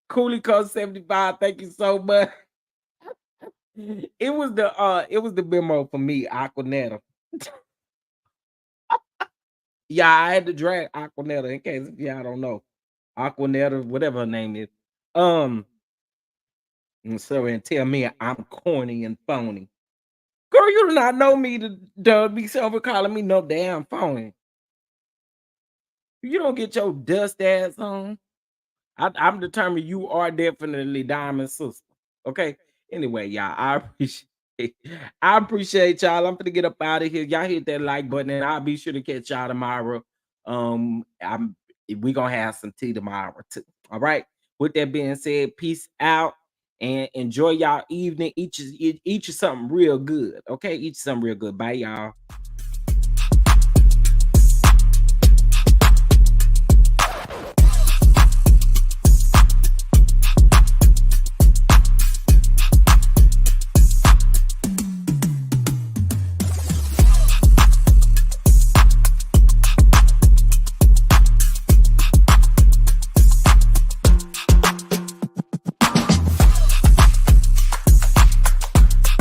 Cooley Code 75. Thank you so much. It was the memo for me, Aquanetta. Yeah, I had to drag Aquanetta in case if y'all don't know. Aquanetta, whatever her name is. And so and tell me I'm corny and phony. Girl, you do not know me to be self calling me no damn phony. You don't get your dust ass on. I'm determined you are definitely Diamond Sister. Okay. Anyway, y'all, I appreciate y'all. I'm gonna get up out of here. Y'all hit that like button, and I'll be sure to catch y'all tomorrow. We gonna have some tea tomorrow too. All right. With that being said, peace out and enjoy y'all evening. Eat you something real good. Okay, eat you something real good. Bye, y'all.